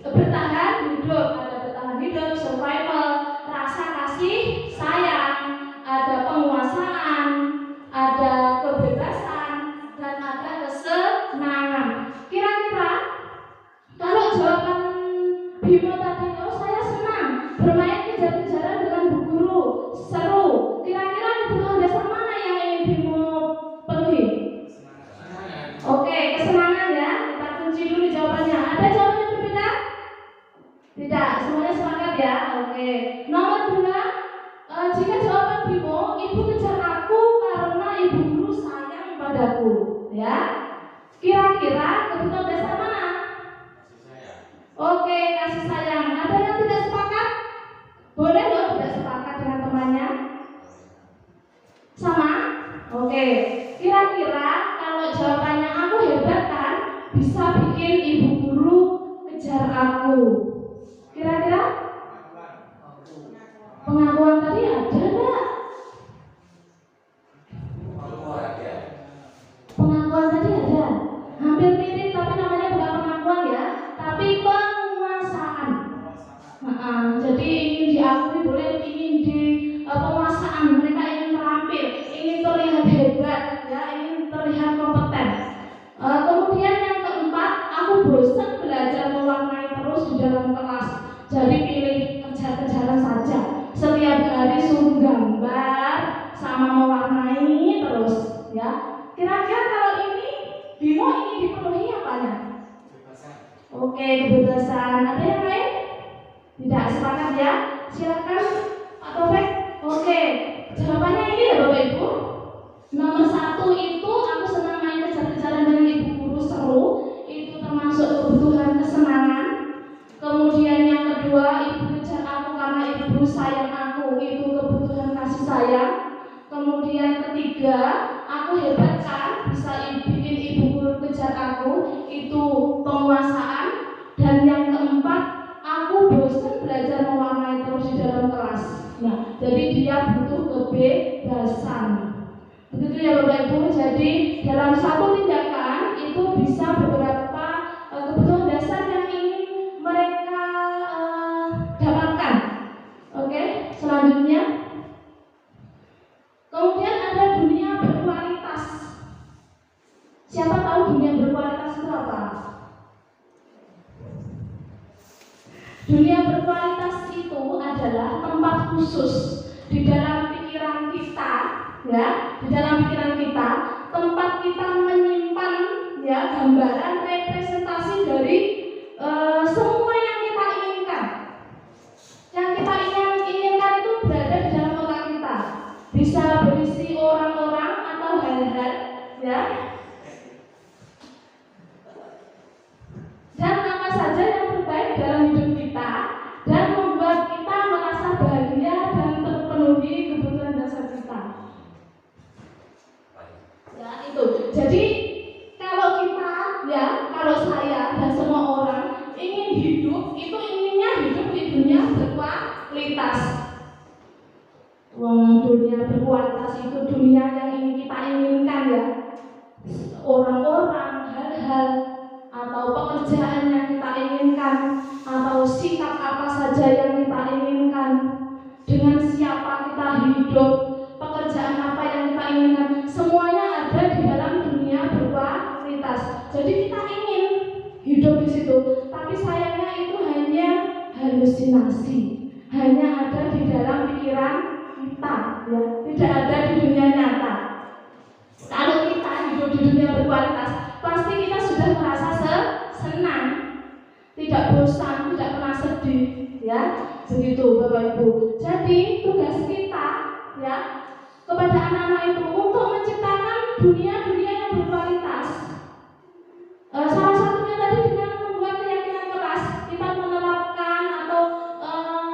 Bertahan hidup. Ada bertahan hidup, survival, rasa kasih, sayang, ada penguasaan, ada kebebasan, dan ada kesenangan. Kira-kira kalau jawaban Bimo tadi, oh saya senang bermain kejar-kejaran dengan bu guru, seru. Kira-kira kebutuhan dasar mana yang ingin Bimo penuhi? Oke, kesenangan, ya. Kita kunci dulu jawabannya. Ada jawaban yang berbeda? Tidak, semuanya sepakat, ya. Oke. Nomor 2, jika jawaban Bimo, ibu kejar aku karena ibu guru sayang padaku, ya. Kira-kira kebutuhan dasar mana? Oke, kasih sayang. Ada yang tidak sepakat? Boleh loh tidak sepakat dengan temannya? Sama? Oke. Kira-kira kalau jawabannya aku hebat kan, bisa bikin ibu guru aku. Kira-kira pengakuan tadi ada enggak? Pengakuan tadi ada. Hampir mirip tapi namanya bukan pengakuan ya, tapi penguasaan. Jadi ingin diakui boleh, ingin di penguasaan, mereka ingin terampil, ingin terlihat hebat, ya, ingin terlihat kompeten. Kemudian yang keempat, aku bosan belajar mewarnai terus di dalam kelas. Jadi pilih kejar-kejaran saja. Setiap hari suruh gambar sama mewarnai terus, ya. Kira-kira kalau ini Bimo ini dipenuhi apanya? Oke, kebebasan. Ada yang lain? Tidak sepakat ya? Silakan Pak Taufik. Oke, jawabannya ini ya Bapak Ibu. Nomor 1 itu aku senang main kejar-kejaran dengan ibu guru, seru. Itu termasuk kebutuhan kesenangan. Kemudian yang kedua, ibu kejar aku karena ibu sayang aku. Itu kebutuhan kasih sayang. Kemudian ketiga, aku hebat kan, bisa bikin ibu guru kejar aku. Itu penguasaan. Dan yang keempat, aku bosan belajar mewarnai terus di dalam kelas. Nah, jadi dia butuh kebebasan. Begitu ya Bapak Ibu. Jadi dalam satu tindakan itu bisa beberapa kebutuhan dasar yang ingin mereka dapatkan. Oke, selanjutnya. Kemudian ada dunia berkualitas. Siapa tahu dunia berkualitas itu apa? Dunia berkualitas itu adalah tempat khusus di dalam pikiran kita, ya, di dalam pikiran kita, tempat kita menyimpan, ya, gambaran representasi dari semua yang kita inginkan. Yang kita inginkan itu berada di dalam otak kita. Bisa berisi orang-orang atau hal-hal, ya. Dan apa saja yang terbaik dalam hidup kita dan membuat kita merasa bahagia dan terpenuhi kebutuhan dasar kita. Ya, itu. Jadi kalau kita, ya, kalau saya dan semua orang ingin hidup, itu inginnya hidup di dunia berkualitas. Dunia berkualitas itu dunia yang ingin kita inginkan, ya. Orang-orang, hal-hal, atau pekerjaan yang kita inginkan, atau sikap apa saja yang kita inginkan, dengan siapa kita hidup, pekerjaan apa yang kita inginkan, semuanya ada di dalam dunia berkualitas. Jadi kita ingin hidup di situ, tapi sayangnya itu hanya halusinasi, hanya ada di dalam pikiran kita, ya, tidak ada di dunia nyata. Kalau kita hidup di dunia berkualitas, pasti kita sudah merasa senang, tidak bosan, tidak pernah sedih, ya, begitu Bapak Ibu. Jadi tugas kita, ya, kepada anak-anak itu untuk menciptakan dunia-dunia yang berkualitas. Salah satunya tadi dengan membuat keyakinan keras, kita menerapkan atau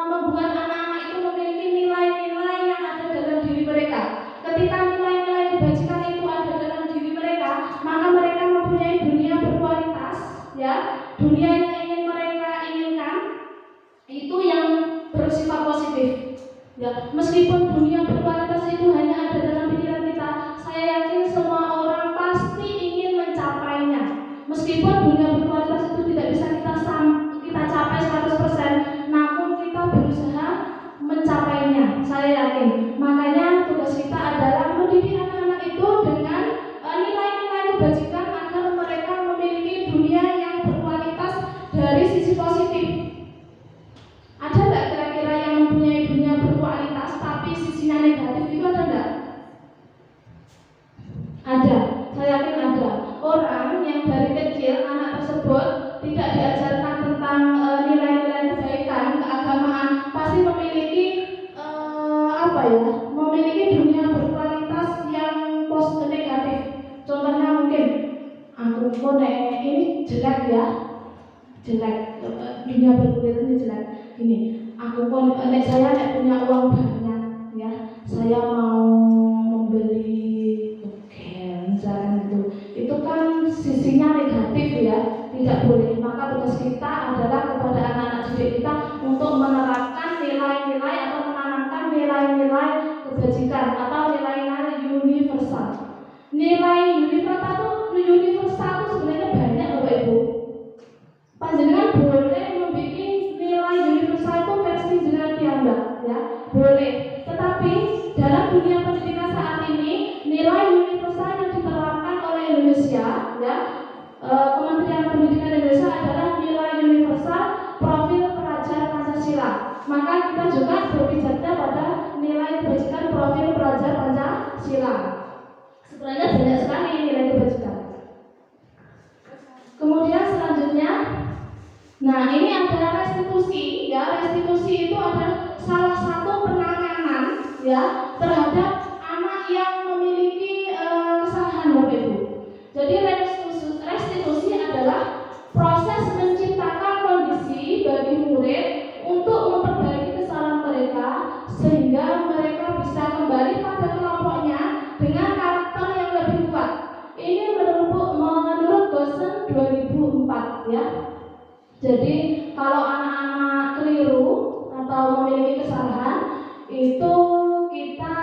membuat anak-anak itu memiliki nilai-nilai yang ada dalam diri mereka. Ketika nilai-nilai kebajikan itu ada dalam diri mereka, maka mereka mempunyai dunia berkualitas, ya, dunia yang ingin mereka inginkan itu yang bersifat positif, ya. Meskipun dunia berkualitas itu hanya ada dalam pikiran kita, saya yakin semua orang pasti ingin mencapainya. Meskipun dunia berkualitas itu tidak bisa kita capai 100%, namun kita berusaha mencapainya, saya yakin. Makanya tugas kita adalah mendidik anak-anak itu dengan nilai-nilai kebajikan agar mereka memiliki dunia yang berkualitas dari sisi positif. Ada nggak kira-kira yang mempunyai dunia berkualitas tapi sisinya negatif, itu ada nggak? Ada, saya yakin ada. Orang yang dari kecil anak tersebut tidak diajarkan tentang nilai-nilai kebaikan, keagamaan, pasti memiliki memiliki dunia berkualitas yang negatif. Contohnya mungkin aku kok ini jelek ya, jelek, dunia berkualitas ini jelek. Gini, aku kok saya punya uang banyak, ya, saya mau membeli misalkan gitu. Itu kan sisinya negatif, ya, tidak boleh. Maka tugas kita adalah untuk menerapkan nilai-nilai atau menanamkan nilai-nilai kebajikan atau nilai-nilai universal. Nilai universal itu sebenarnya banyak Bapak Ibu. Panjenengan boleh membuat nilai universal itu versi jenengan piyambak, ya, boleh. Tetapi dalam dunia pendidikan saat ini nilai universal yang diterapkan oleh Indonesia, ya, Kementerian Pendidikan Indonesia adalah nilai universal profil pelajar Pancasila. Maka kita juga berbicara pada nilai kebajikan profil pelajar Pancasila. Sebenarnya banyak sekali nilai kebajikan. Kemudian selanjutnya, nah ini adalah restitusi, ya. Restitusi itu adalah salah satu penanganan, ya, terhadap anak yang memiliki kesalahan, Bapak Ibu. Jadi restitusi adalah proses menciptakan kondisi bagi murid untuk memperbaiki kesalahan mereka sehingga mereka bisa kembali pada kelompoknya dengan karakter yang lebih kuat. Ini menurut dosen 2004, ya. Jadi kalau anak-anak keliru atau memiliki kesalahan itu kita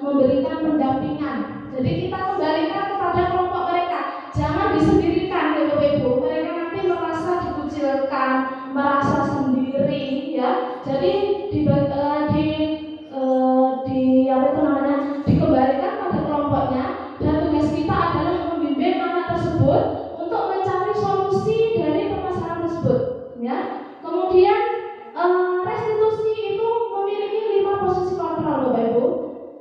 memberikan pendampingan. Jadi kita kembalikan kepada kelompok mereka. Jangan disendirikan, ya Bapak Ibu. Mereka nanti merasa dikucilkan, merasa sendiri, ya. Jadi dikembalikan pada kelompoknya, dan tugas kita adalah membimbing anak tersebut untuk mencari solusi dari permasalahan tersebut, ya. Kemudian restitusi itu memiliki 5 posisi kontrol, Bapak Ibu.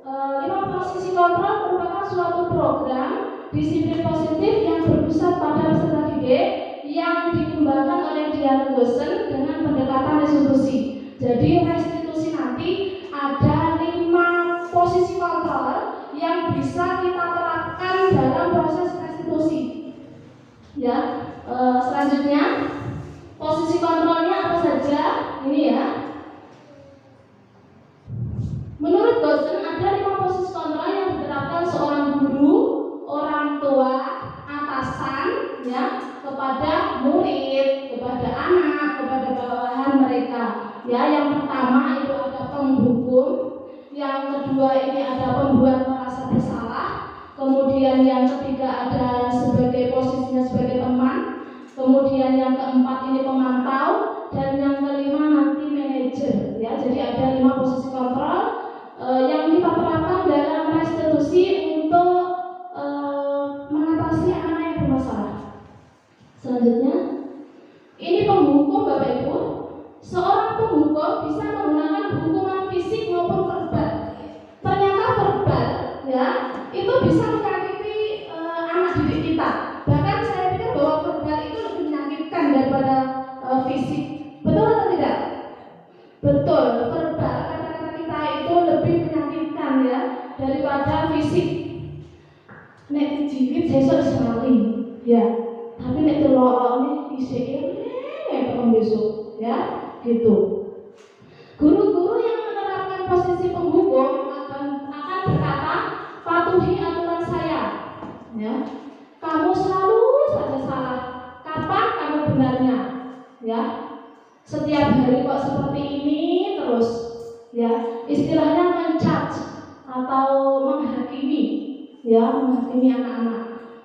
5 posisi kontrol merupakan suatu program disiplin positif yang berpusat pada peserta didik yang dikembangkan oleh Dian Gosen dengan pendekatan restitusi. Jadi restitusi nanti ada 5 posisi kontrol yang bisa kita terapkan dalam proses restitusi, ya. Selanjutnya posisi kontrolnya apa saja? Ini, ya. Menurut dosen ada 5 posisi kontrol yang diterapkan seorang guru, orang tua, atasan, ya, kepada murid, kepada anak, kepada bawahan mereka. Ya, yang pertama itu ada penghukum, yang kedua ini ada pembuat merasa bersalah, kemudian yang ketiga ada sebagai posisinya sebagai teman, kemudian yang keempat ini pemantau, dan yang kelima nanti manajer, ya. Jadi ada 5 posisi kontrol yang kita terapkan dalam restitusi untuk mengatasi anak yang bermasalah. Selanjutnya, ini penghukum, Bapak Ibu. Seorang penghukum bisa menggunakan hukuman fisik maupun verbal. Ternyata verbal, ya, itu bisa menyakiti anak didik kita. Bahkan saya pikir bahwa verbal itu lebih menyakitkan daripada fisik. Betul atau tidak? Betul, verbal kata-kata kita itu lebih menyakitkan, ya, daripada fisik. Nek dijigit sesuk sekali, ya. Tapi nek telokne isih besok, ya, gitu. Guru-guru yang menerapkan posisi penghukum akan berkata, patuhi aturan saya, ya. Kamu selalu saja salah. Kapan kamu benarnya, ya? Setiap hari kok seperti ini terus, ya. Istilahnya menjudge atau menghakimi, ya, menghakimi anak-anak.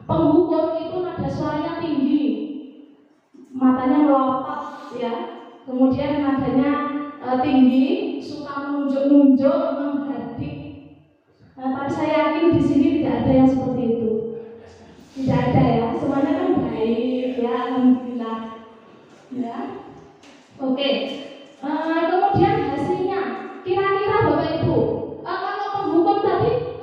Penghukum itu nada suaranya tinggi, matanya melotot, ya. Kemudian nadanya tinggi, suka menunjuk-nunjuk, menghardik. Tapi saya yakin di sini tidak ada yang seperti itu. Tidak ada, ya. Semuanya kan baik, ya, alhamdulillah. Ya. Oke. Kemudian hasilnya, kira-kira Bapak Ibu, kalau penghukum tadi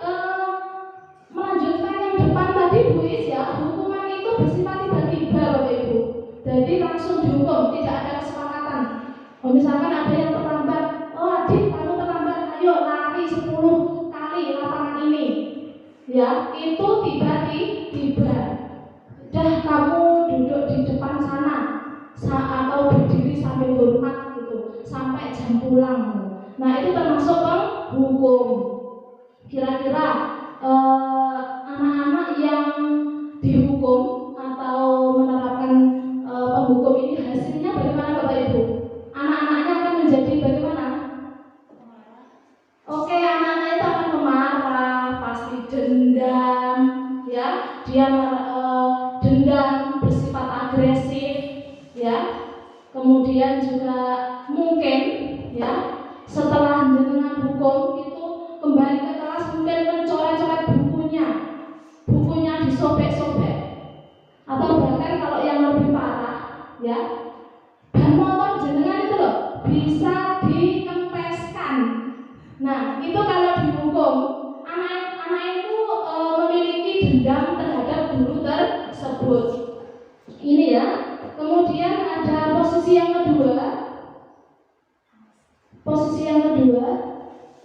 melanjutkan yang depan tadi, Bu Is, ya, hukuman itu bersifat tiba-tiba, Bapak Ibu. Jadi langsung dihukum, tidak ada kesepakatan. Misalkan ada yang terlambat, oh adik kamu terlambat, ayo lari 10 kali lapangan ini, ya, itu tiba-tiba. Dah kamu duduk di depan sana, atau berdiri sambil hormat gitu, sampai jam pulang. Nah itu termasuk penghukum. Kira-kira anak-anak yang dihukum atau menerapkan penghukum ini hasilnya bagaimana Bapak Ibu? menjadi bagaimana? Oke, anak-anak itu akan memarah, pasti dendam, ya. Dia dendam, bersifat agresif, ya. Kemudian juga mungkin, ya, setelah jenengan hukum itu kembali ke kelas mungkin mencoret-coret bukunya disobek-sobek, atau bahkan kalau yang lebih parah, ya, ban motor jenengan itu loh bisa dikempeskan. Nah, itu kalau dihukum, anak itu memiliki dendam terhadap guru tersebut. Ini ya. Kemudian ada posisi yang kedua.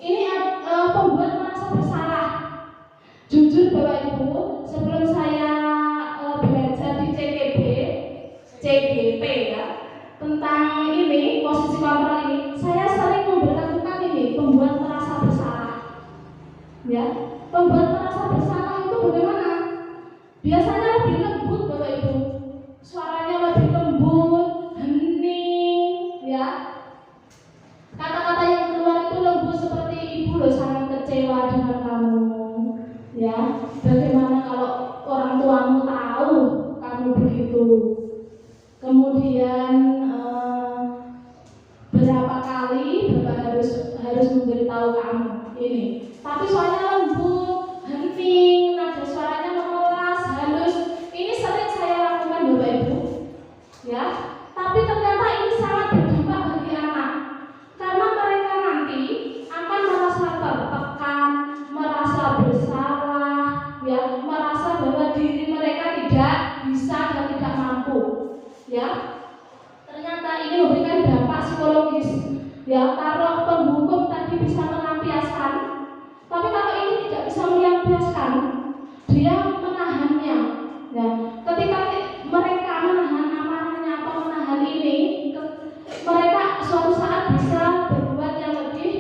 Ini pembuat merasa bersalah. Jujur Bapak Ibu, sebelum saya belajar di CGP ya, tentang ini posisi kontrol ini, saya sering memperlakukan ini pembuat merasa bersalah. Ya, pembuat merasa bersalah itu bagaimana? Biasanya lebih lembut Bapak Ibu, suaranya lebih lembut, hening, ya. Kata-kata yang keluar itu lembut seperti ibu loh sangat kecewa dengan kamu, ya. Bagaimana kalau orang tuamu tahu kamu begitu? Kemudian berapa kali Bapak harus memberitahu kamu ini. Tapi suaranya lembut, hening, nada suaranya memelas, halus. Ini sering saya lakukan Bapak Ibu, ya. Tapi ternyata ini sangat berdampak bagi anak, karena mereka nanti akan merasa tertekan, merasa bersalah, ya, merasa bahwa diri mereka tidak bisa dan tidak mampu, ya. Ternyata ini memberikan dampak psikologis, ya. Kalau penghukum tadi bisa melampiaskan, tapi kalau ini tidak bisa melampiaskan, dia menahannya, ya. Ketika mereka menahan amarahnya atau menahan ini, mereka suatu saat bisa berbuat yang lebih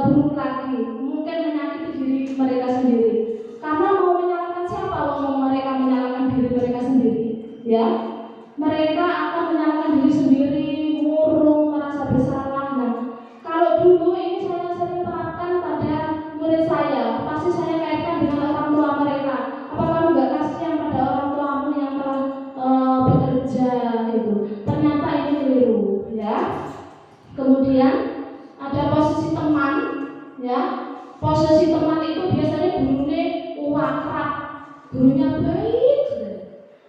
buruk lagi, mungkin menyakiti diri mereka sendiri. Karena mau menyalahkan siapa? Mau mereka menyalahkan diri mereka sendiri, ya. Mereka akan menyalahkan diri sendiri, murung, merasa bersalah. Nah, kalau dulu ini saya sering terapkan pada murid saya, pasti saya kaitkan dengan orang tua mereka. Apa kamu nggak kasihan pada orang tuamu yang telah bekerja gitu? Ternyata ini keliru, ya. Kemudian ada posisi teman, ya. Posisi teman itu biasanya gurunya akrab, gurunya baik,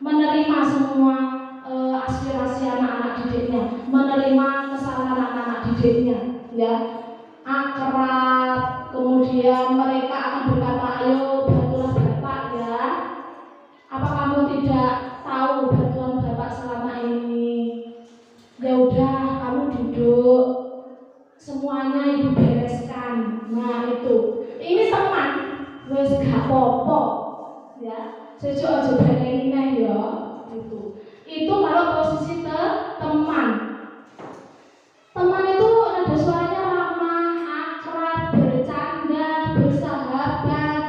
menerima semua aspirasi anak-anak didiknya, menerima kesalahan anak-anak didiknya, ya. Akrab, kemudian mereka akan berkata, ayo bantulah Bapak, ya. Apa kamu tidak tahu bantuan Bapak selama ini? Ya udah, kamu duduk, semuanya Ibu bereskan. Nah itu, ini teman, wes gak popo, ya. Sejo aja baleni ya, itu kalau posisi teman. Teman itu nada suaranya ramah, akrab, bercanda, bersahabat,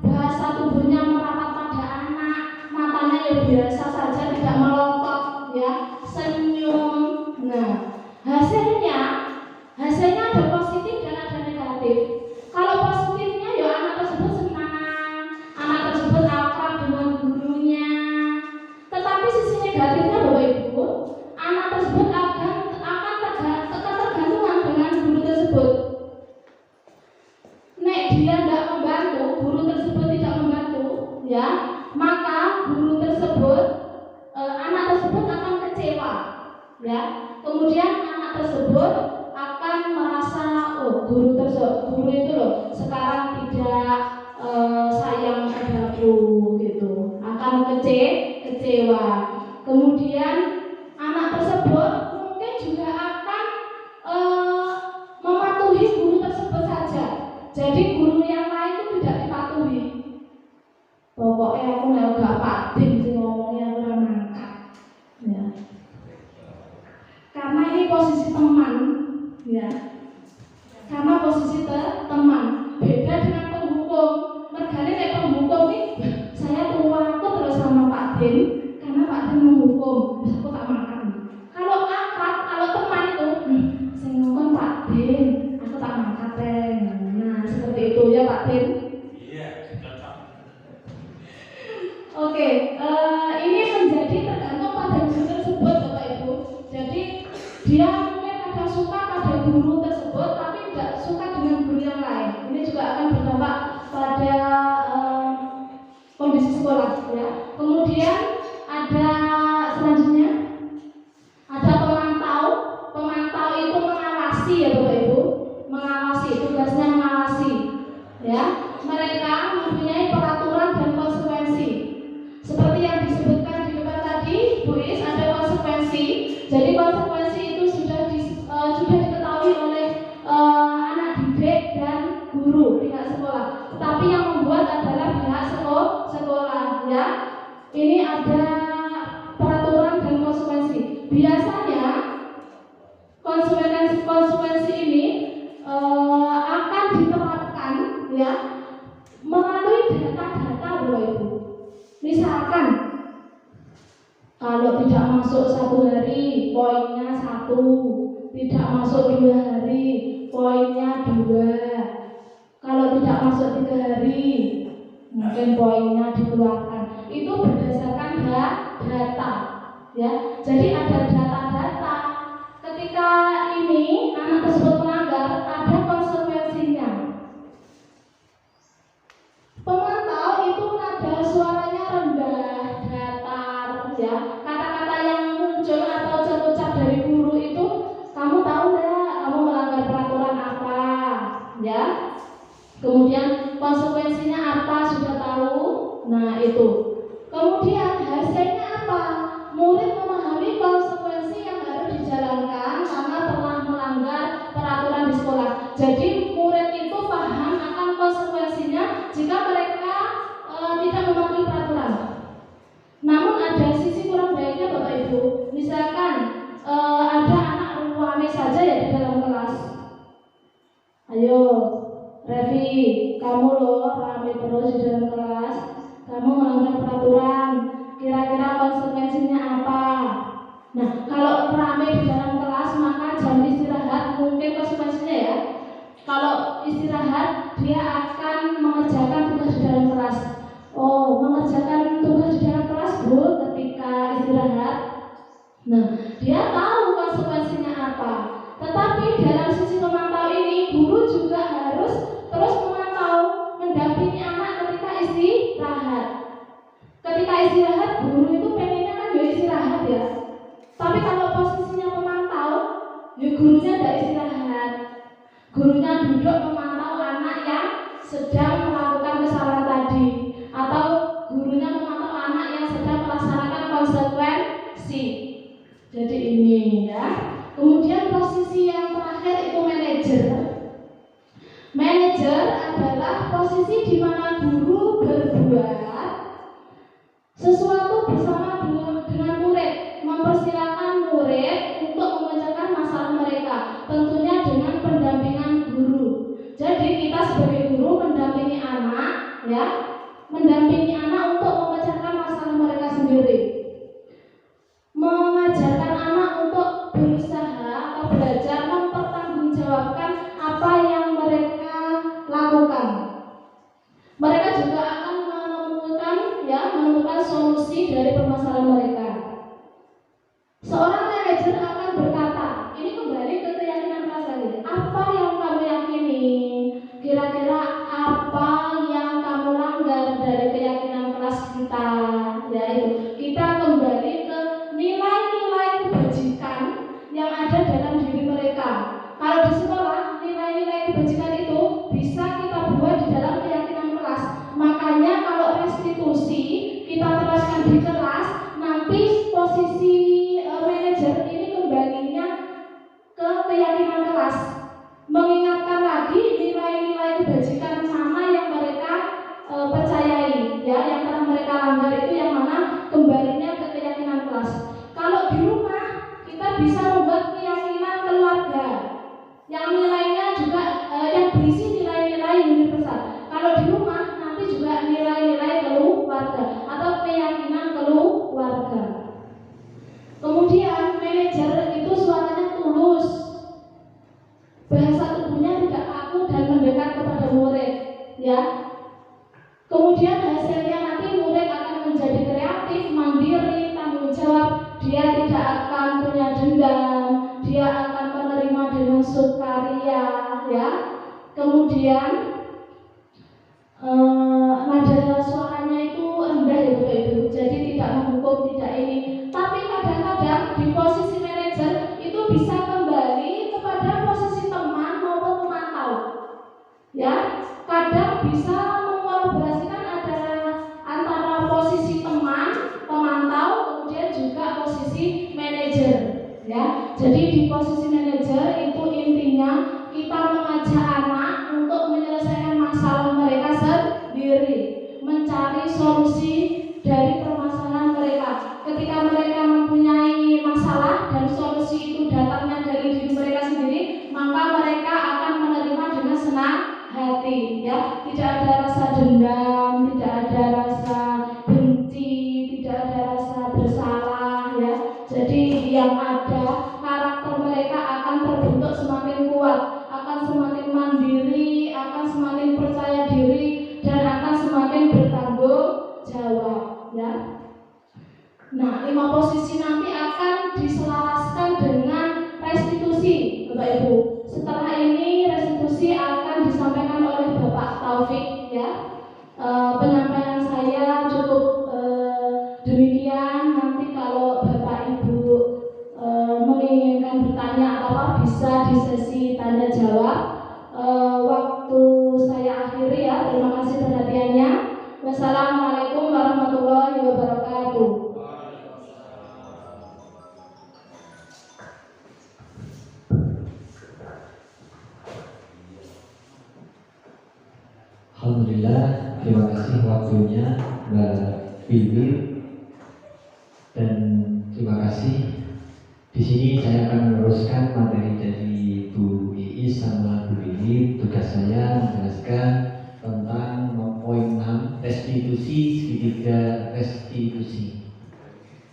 bahasa tubuhnya merapat pada anak, matanya ya biasa saja, tidak melotot, ya, senyum. Nah, hasilnya ada positif dan ada negatif. Kalau positifnya ya anak tersebut senang, anak tersebut akrab dengan gurunya. Tetapi sisi negatifnya Bapak Ibu, anak tersebut akan tergantungan dengan guru tersebut. Nek dia tidak membantu, guru tersebut tidak membantu, ya, maka guru tersebut, anak tersebut akan kecewa, ya. Kemudian anak tersebut akan merasa, oh guru itu loh sekarang tidak sayang padaku, gitu, akan kecewa. Kemudian anak tersebut mungkin juga akan mematuhi guru tersebut saja. Jadi guru yang lain itu tidak dipatuhi. Pokoknya aku nggak patin sih ngomongnya kurang angkat, ya. Karena ini posisi teman, ya. Karena posisi teman beda dengan penghukum. Mergane nek penghukum nih, saya tua aku terus sama Pak Din, karena Pak Din menghukum, aku tak makan. Kalau akrab, kalau teman itu, saya ngomong suka pada guru tersebut tapi tidak suka dengan guru yang lain. Ini juga akan berdampak pada kondisi sekolah ya. Kemudian ada selanjutnya ada pemantau. Pemantau itu mengawasi ya Bapak Ibu, mengawasi, tugasnya mengawasi ya. Mereka mempunyai peraturan dan konsekuensi. Seperti yang disebutkan di depan tadi, Bu Is, ada konsekuensi. Jadi konsekuensi itu sudah diketahui oleh anak didik dan guru pihak sekolah. Tetapi yang membuat adalah pihak sekolah ya. Ini ada peraturan dan konsekuensi. Biasanya konsekuensi ini akan diterapkan ya melalui data-data Bapak Ibu. Misalkan kalau tidak masuk 1 hari poinnya 1, tidak masuk 2 hari poinnya 2, kalau tidak masuk 3 hari mungkin poinnya dikeluarkan. Itu berdasarkan data ya. Jadi ada data-data. Ketika ini anak tersebut melanggar, ada konsekuensinya. Pemantau itu nada suaranya rendah, datar ya. Kata-kata yang muncul atau terucap dari guru itu, kamu tahu nggak kamu melanggar peraturan apa ya. Kemudian konsekuensinya apa sudah tahu. Nah itu. Kemudian hasilnya apa? Murid memahami konsekuensi yang harus dijalankan karena telah melanggar peraturan di sekolah. Jadi murid itu paham akan konsekuensinya jika mereka tidak mematuhi peraturan. Namun ada sisi kurang baiknya Bapak Ibu. Misalkan ada anak rame saja ya di dalam kelas. Ayo Revi, kamu loh rame terus di dalam kelas, kamu melanggar peraturan, kira-kira konsekuensinya apa? Nah, kalau rame di dalam kelas maka jam istirahat mungkin konsekuensinya ya. Kalau istirahat dia akan mengerjakan tugas di dalam kelas. Oh, mengerjakan tugas di dalam kelas Bu ketika istirahat. Nah, dia tahu konsekuensinya apa. Tetapi dalam sisi memantau ini, guru juga harus terus memantau, mendampingi anak ketika istirahat. Ketika istirahat, guru itu pengennya kan ya istirahat ya. Tapi kalau posisinya memantau, ya gurunya tidak istirahat. Gurunya duduk memantau anak yang sedang melakukan kesalahan tadi, atau gurunya memantau anak yang sedang melaksanakan konsekuensi. Jadi ini ya. Kemudian posisi yang terakhir itu manajer. Manajer adalah posisi di mana guru berbuat sesuatu bersama dengan murid, mempersilahkan murid untuk memecahkan masalah mereka, tentunya dengan pendampingan guru. Jadi kita sebagai guru mendampingi anak, ya, mendampingi anak untuk memecahkan masalah mereka sendiri, mengajarkan anak untuk berusaha atau belajar mempertanggungjawabkan apa yang mereka lakukan. Mereka juga akan menemukan solusi dari permasalahan mereka. Seorang manajer akan berkata, ini kembali ke keyakinan kelas tadi. Apa yang kamu yakini? Kira-kira apa yang kamu langgar dari keyakinan kelas kita? Yaitu kita kembali ke nilai-nilai kebajikan yang ada dalam diri mereka. Kalau di sekolah, nilai-nilai kebajikan itu bisa kita buat di dalam keyakinan kelas. Makanya kalau restitusi kita teruskan di kelas, nanti posisi manajer ini kembalinya ke keyakinan kelas, mengingatkan lagi nilai-nilai kebajikan mana yang mereka percayai, ya, yang telah mereka langgar itu yang mana, kembalinya ke keyakinan kelas. Kalau di rumah kita bisa membuat keyakinan keluarga yang nilainya juga yang berisi nilai-nilai universal. Kalau di rumah nanti juga nilai-nilai keluarga atau keyakinan keluarga. Kemudian manajer itu suaranya tulus, bahasa tubuhnya tidak kaku dan mendekat kepada murid, ya. Kemudian hasilnya nanti murid akan menjadi kreatif, mandiri, tanggung jawab. Dia tidak akan punya dendam, dia akan menerima dengan sukaria ya. Kemudian nada suaranya itu rendah ya Bapak Ibu, jadi tidak menghukum, tidak ini. Tapi kadang-kadang di posisi manajer itu bisa kembali kepada posisi teman maupun pemantau ya. Kadang bisa mengkolaborasikan antara posisi teman, pemantau, kemudian juga posisi manajer ya. Jadi di posisi manajer itu intinya kita mengajak anak untuk menyelesaikan masalah mereka sendiri, mencari solusi dari permasalahan mereka. Ketika mereka mempunyai masalah dan solusi itu datangnya dari diri mereka sendiri, maka mereka akan menerima dengan senang hati ya. Tidak ada rasa dendam, tidak ada rasa benci, tidak ada rasa bersalah ya. Jadi yang ada karakter mereka akan terbentuk semakin kuat, akan semakin mandiri, akan semakin percaya diri, dan akan semakin bertanggung jawab ya. Nah, 5 posisi nanti akan diselaraskan dengan restitusi Bapak Ibu. Setelah ini restitusi akan disampaikan oleh Bapak Taufik ya. Penyampaian saya cukup demikian. Nanti kalau Bapak Ibu menginginkan bertanya apa bisa di sesi tanya jawab. Waktu saya akhiri ya. Terima kasih perhatiannya. Wassalamualaikum warahmatullahi wabarakatuh. Alhamdulillah, terima kasih waktunya Mbak Bibi, dan terima kasih. Di sini saya akan meneruskan materi dari Bu Iis sama Bu Bibi. Tugas saya menjelaskan tentang poin 6, restitusi segitiga restitusi.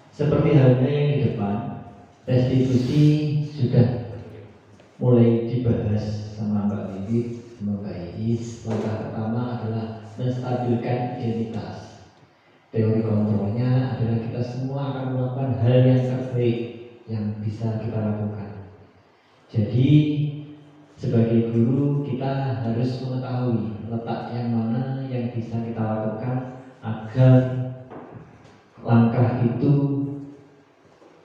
Seperti halnya yang di depan, restitusi sudah mulai dibahas sama Mbak Bibi, Mbak Iis. Langkah pertama adalah menstabilkan identitas. Teori kontrolnya adalah kita semua akan melakukan hal yang terbaik yang bisa kita lakukan. Jadi sebagai guru kita harus mengetahui letak yang mana yang bisa kita lakukan agar langkah itu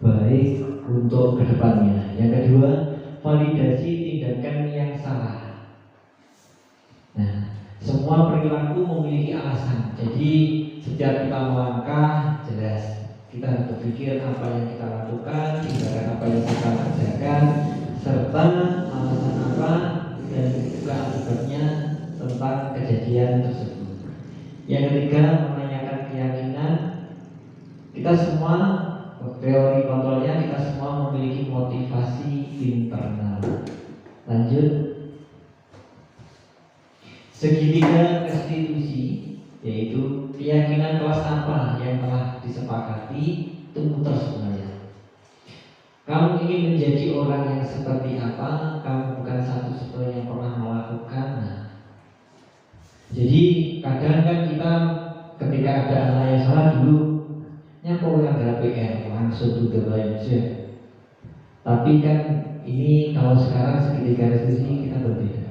baik untuk kedepannya. Yang kedua, validasi tindakan yang salah. Nah, semua perilaku memiliki alasan. Jadi setiap kita melangkah, jelas kita harus berpikir apa yang kita lakukan, tindakan apa yang kita kerjakan, serta alasan apa dan juga akibatnya tentang kejadian tersebut. Yang ketiga, menanyakan keyakinan. Kita semua, teori kontrolnya, kita semua memiliki motivasi internal. Lanjut. Segitiga restitusi, yaitu keyakinan kelas apa yang telah disepakati itu muter sebenarnya. Kamu ingin menjadi orang yang seperti apa? Kamu bukan satu-satunya yang pernah melakukan. Nah, jadi kadang kan kita ketika ada anak yang salah dulu, nyapa yang ada PR langsung to the line saja. Tapi kan ini kalau sekarang segitiga restitusi kita berbeda.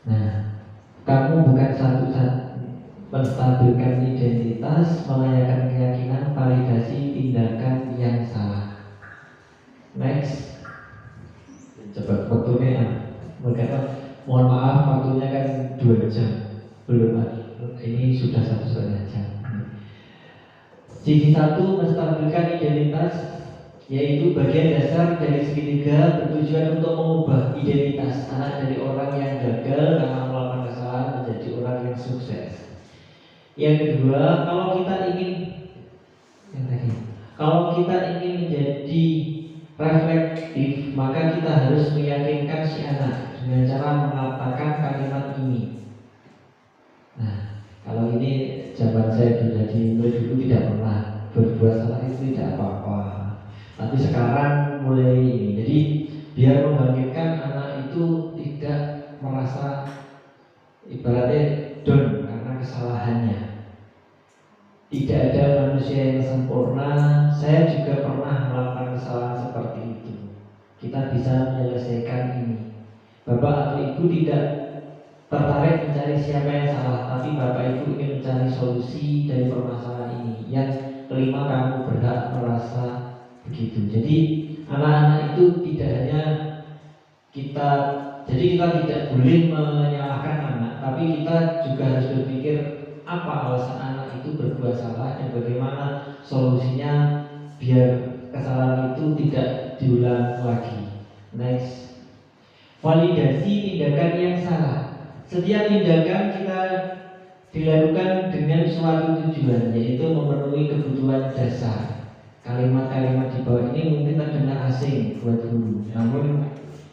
Nah, kamu bukan satu-satu menstabilkan identitas, menanyakan keyakinan, validasi tindakan yang salah. Next, coba waktunya, mohon maaf waktunya kan 2 jam, belum ini sudah 1,5 jam. Sisi 1, menstabilkan identitas, yaitu bagian dasar dari segitiga bertujuan untuk mengubah identitas anak dari orang yang gagal karena melakukan kesalahan menjadi orang yang sukses. Yang kedua, kalau kita ingin menjadi reflektif, maka kita harus meyakinkan si anak dengan cara mengatakan kalimat ini. Nah, kalau ini zaman saya jadi murid dulu tidak pernah berbuat salah itu tidak apa-apa. Tapi sekarang mulai ini, jadi biar membangkitkan anak itu tidak merasa ibaratnya down karena kesalahannya. Tidak ada manusia yang sempurna. Saya juga pernah melakukan kesalahan seperti itu. kita bisa menyelesaikan ini. Bapak atau ibu tidak tertarik mencari siapa yang salah, tapi bapak ibu ingin mencari solusi dari permasalahan ini. Yang kelima, kamu berhak merasa begitu. Jadi anak-anak itu tidak hanya kita tidak boleh menyalahkan anak, tapi kita juga harus berpikir apa alasan anak itu berbuat salah dan bagaimana solusinya biar kesalahan itu tidak diulang lagi. Next, validasi tindakan yang salah. Setiap tindakan kita dilakukan dengan suatu tujuan, yaitu memenuhi kebutuhan dasar. Kalimat-kalimat di bawah ini mungkin terdengar asing buat guru, namun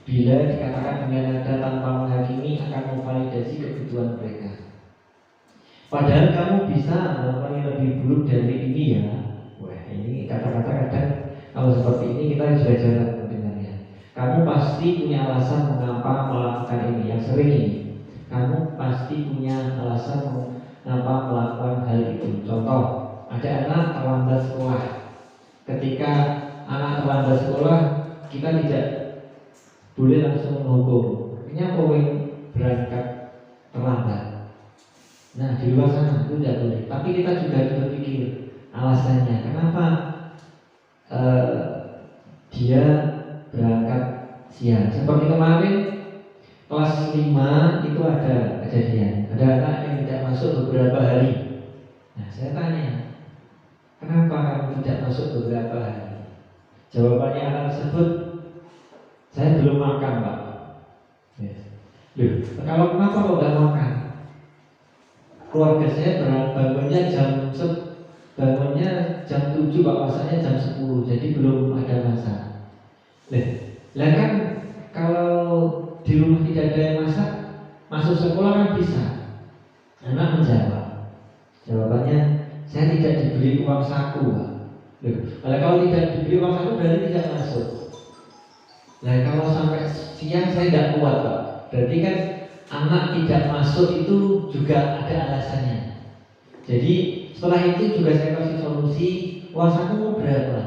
bila dikatakan dengan nada tanpa menghakimi akan memvalidasi kebutuhan mereka. Padahal kamu bisa melakukan yang lebih buruk dari ini ya. Wah, ini kata-kata kadang kalau seperti ini kita juga jarang mendengarnya. Kamu pasti punya alasan mengapa melakukan ini. Yang sering ini, kamu pasti punya alasan mengapa melakukan hal itu. Contoh, ada anak terlambat sekolah. Ketika anak terlambat sekolah, kita tidak boleh langsung menghukum. Kenapa kowe berangkat terlambat? Nah, di luar sana itu tidak boleh. Tapi kita juga harus berpikir alasannya. Kenapa dia berangkat siang? Seperti kemarin kelas 5 itu ada kejadian. Ada anak yang tidak masuk beberapa hari. Nah, saya tanya, kenapa kamu tidak masuk beberapa hari? Jawabannya anak tersebut, saya belum makan, Pak. Yes. Loh, kalau kenapa kok tidak makan? Keluarga saya bangunnya jam 7, Pak, masaknya jam 10, jadi belum ada masak. Lah kan kalau di rumah tidak ada yang masak, masuk sekolah kan bisa. Anak menjawab, jawabannya, saya tidak diberi uang saku, Pak. Kalau tidak diberi uang saku berarti tidak masuk. Nah, kalau sampai siang saya tidak kuat, Pak. Berarti kan anak tidak masuk itu juga ada alasannya. Jadi setelah itu juga saya kasih solusi, uang saku mau berapa?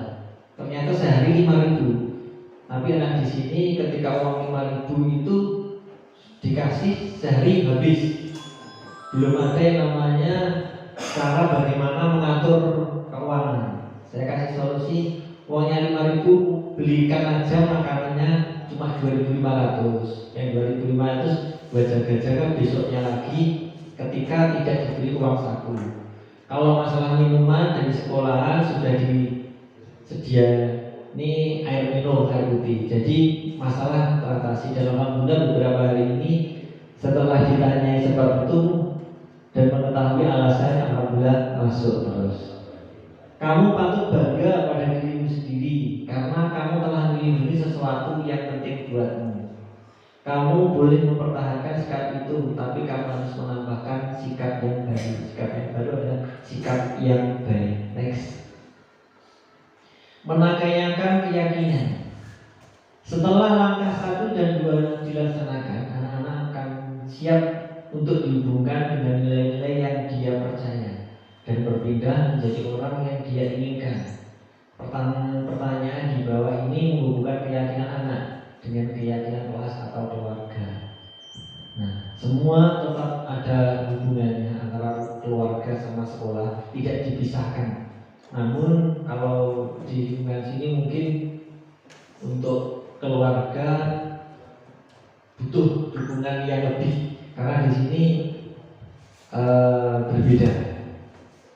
Ternyata sehari 5.000. Tapi anak di sini ketika uang 5.000 itu dikasih sehari habis. Belum ada yang namanya cara bagaimana mengatur keuangan. Saya kasih solusi, uangnya 5.000, belikan aja makanannya cuma 2.500. Yang 2.500 buat jaga-jaga besoknya lagi ketika tidak diberi uang saku. Kalau masalah minuman dari sekolahan sudah disedia, ini air minum, air putih. Jadi masalah teratasi. Dalam alhamdulillah beberapa hari ini setelah ditanyai seperti itu dan mengetahui alasannya, alhamdulillah masuk terus. Kamu patut bangga pada dirimu sendiri karena kamu telah melindungi sesuatu yang penting buatmu. Kamu boleh mempertahankan sikap itu, tapi kamu harus menambahkan sikap yang baru. Sikap yang baru adalah sikap yang baik. Next, menakayakan keyakinan. Setelah langkah 1 dan 2 dilaksanakan, anak-anak akan siap untuk dihubungkan dengan nilai-nilai yang dia percaya dan berpindah menjadi orang yang dia inginkan. Pertanyaan di bawah ini menghubungkan keyakinan anak dengan keyakinan kelas atau keluarga. Nah, semua tetap ada hubungannya antara keluarga sama sekolah, tidak dipisahkan. Namun kalau di lingkungan sini mungkin untuk keluarga butuh dukungan yang lebih karena di sini berbeda.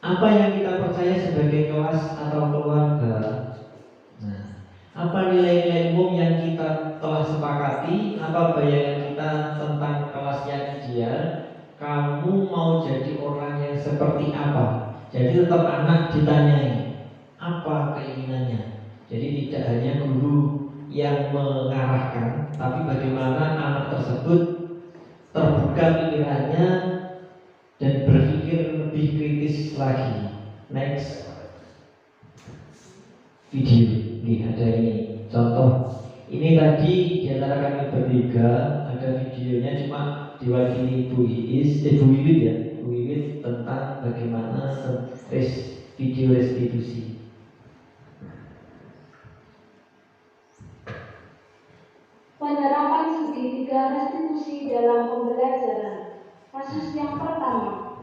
Apa yang kita percaya sebagai kelas atau keluarga? Nah, apa nilai-nilai umum yang kita telah sepakati? Apa bayangan kita tentang kelas yang ideal? Kamu mau jadi orang yang seperti apa? Jadi tetap anak ditanyai apa keinginannya. Jadi tidak hanya guru yang mengarahkan, tapi bagaimana anak tersebut terbuka pikirannya dan berpikir lebih kritis lagi. Next video, nih ada ini contoh. Ini tadi di antara kami bertiga ada videonya, cuma diwakili Bu Iis, Bu Wiwit ya, Bu Wiwit tentang bagaimana video restitusi. restitusi dalam pembelajaran. Kasus yang pertama,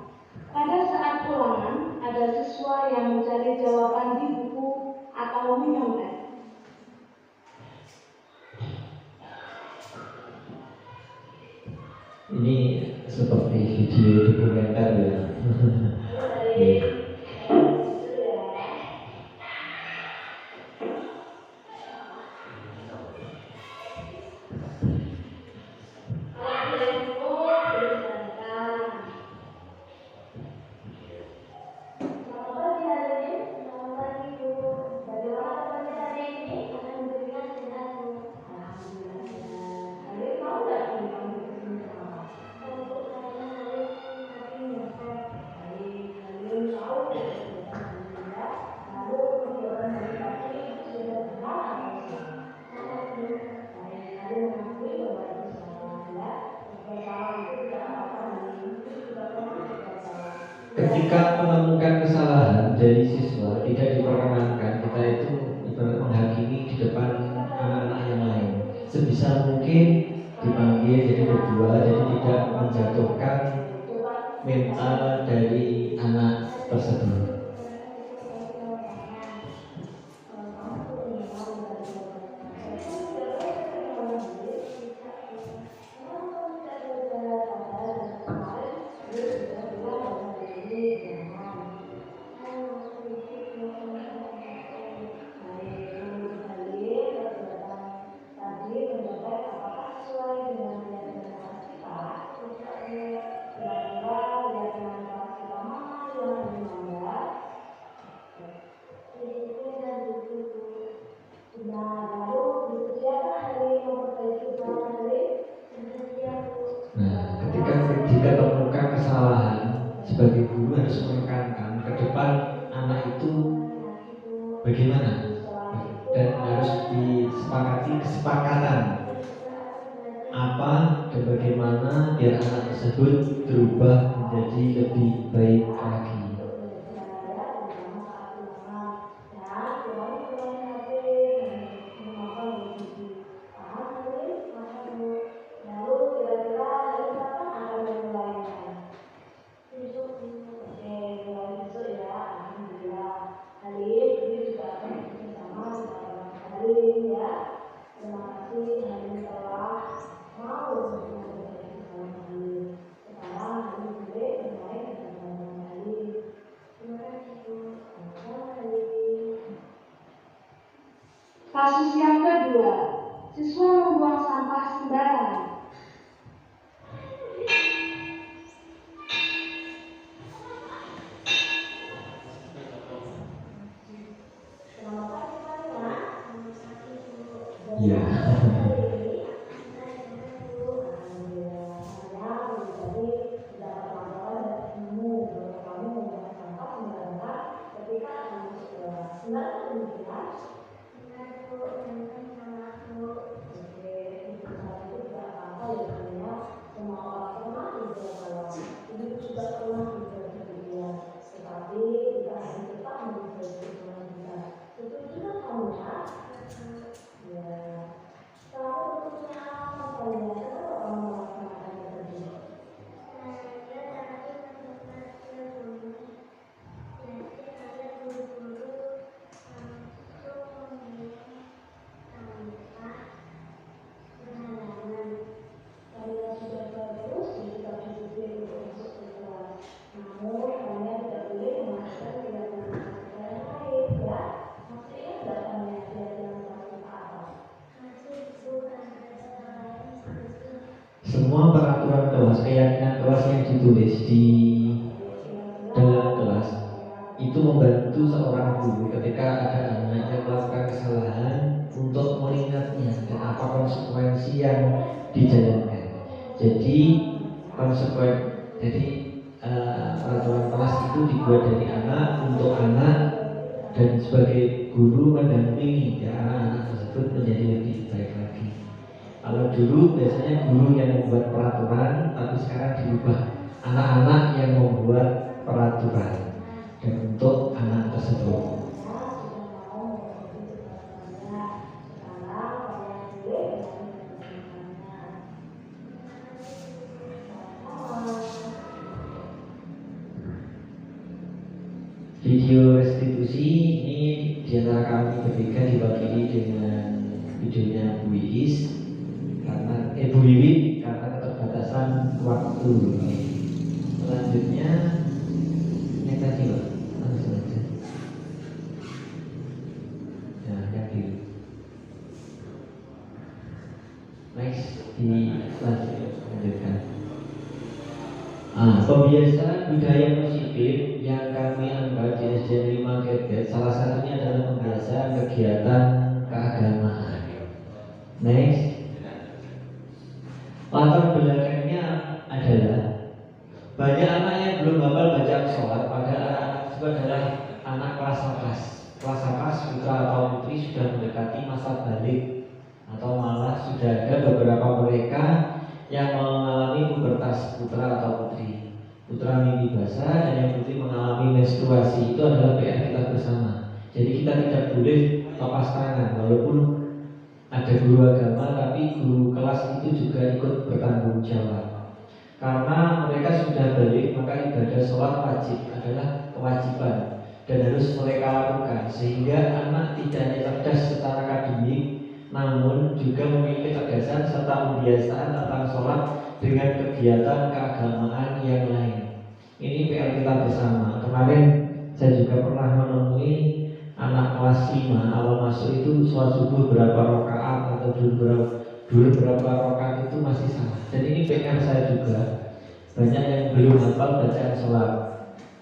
pada saat ulangan ada siswa yang mencari jawaban di buku atau menyontek. Ini seperti video dokumenter ya. Ketika menemukan kesalahan dari siswa tidak diperkenankan, kita itu ibarat menghakimi di depan anak-anak yang lain. Sebisa mungkin dipanggil jadi berdua, jadi tidak menjatuhkan mental dari anak tersebut. Ditemukan kesalahan, sebagai guru harus menekankan ke depan anak itu bagaimana, dan harus disepakati kesepakatan apa dan bagaimana biar anak tersebut berubah menjadi lebih baik lagi. Kasus yang kedua, siswa membuang sampah sembarangan. Ya. Semua peraturan kelas, keyakinan kelas yang ditulis di dalam kelas itu membantu seorang guru ketika ada anak yang melakukan kesalahan untuk mengingatnya dan apa konsekuensi yang dijalankan. Jadi peraturan kelas itu dibuat dari anak untuk anak, dan sebagai guru mendampingi ya anak-anak tersebut menjadi lebih baik lagi. Kalau dulu biasanya guru yang membuat peraturan, tapi sekarang diubah anak-anak yang membuat peraturan dan untuk anak tersebut. video restitusi ini diantara kami bertiga diwakili dengan videonya Bu Iis karena Bu Wiwi karena keterbatasan waktu. Selanjutnya yang tadi Pak, langsung aja. Nah, yang kiri. Next lanjutkan. Pembiasaan budaya positif yang kami anggap di SDN 5 Kebet salah satunya adalah pembiasaan kegiatan keagamaan. Next, latar belakangnya adalah banyak anak yang belum hafal bacaan sholat, padahal anak itu adalah anak kelas atas putra atau putri sudah mendekati masa balik, atau malah sudah ada beberapa mereka yang mengalami pubertas, putra atau putri. Putra mimpi basah dan yang putri mengalami menstruasi. Itu adalah PR kita bersama. Jadi kita tidak boleh lepas tangan, walaupun ada guru agama, tapi guru kelas itu juga ikut bertanggung jawab. Karena mereka sudah balik, maka ibadah sholat wajib adalah kewajiban dan harus mereka lakukan, sehingga anak tidak hanya cerdas secara akademik, namun juga memiliki ketegasan serta pembiasaan tentang sholat dengan kegiatan keagamaan yang lain. Ini PR kita bersama. Kemarin saya juga pernah menemui anak kelas 5 awal masuk itu sholat subuh berapa rakaat atau dulu berapa rakaat itu masih salah. Dan ini PR saya juga. Banyak yang belum hafal bacaan sholat.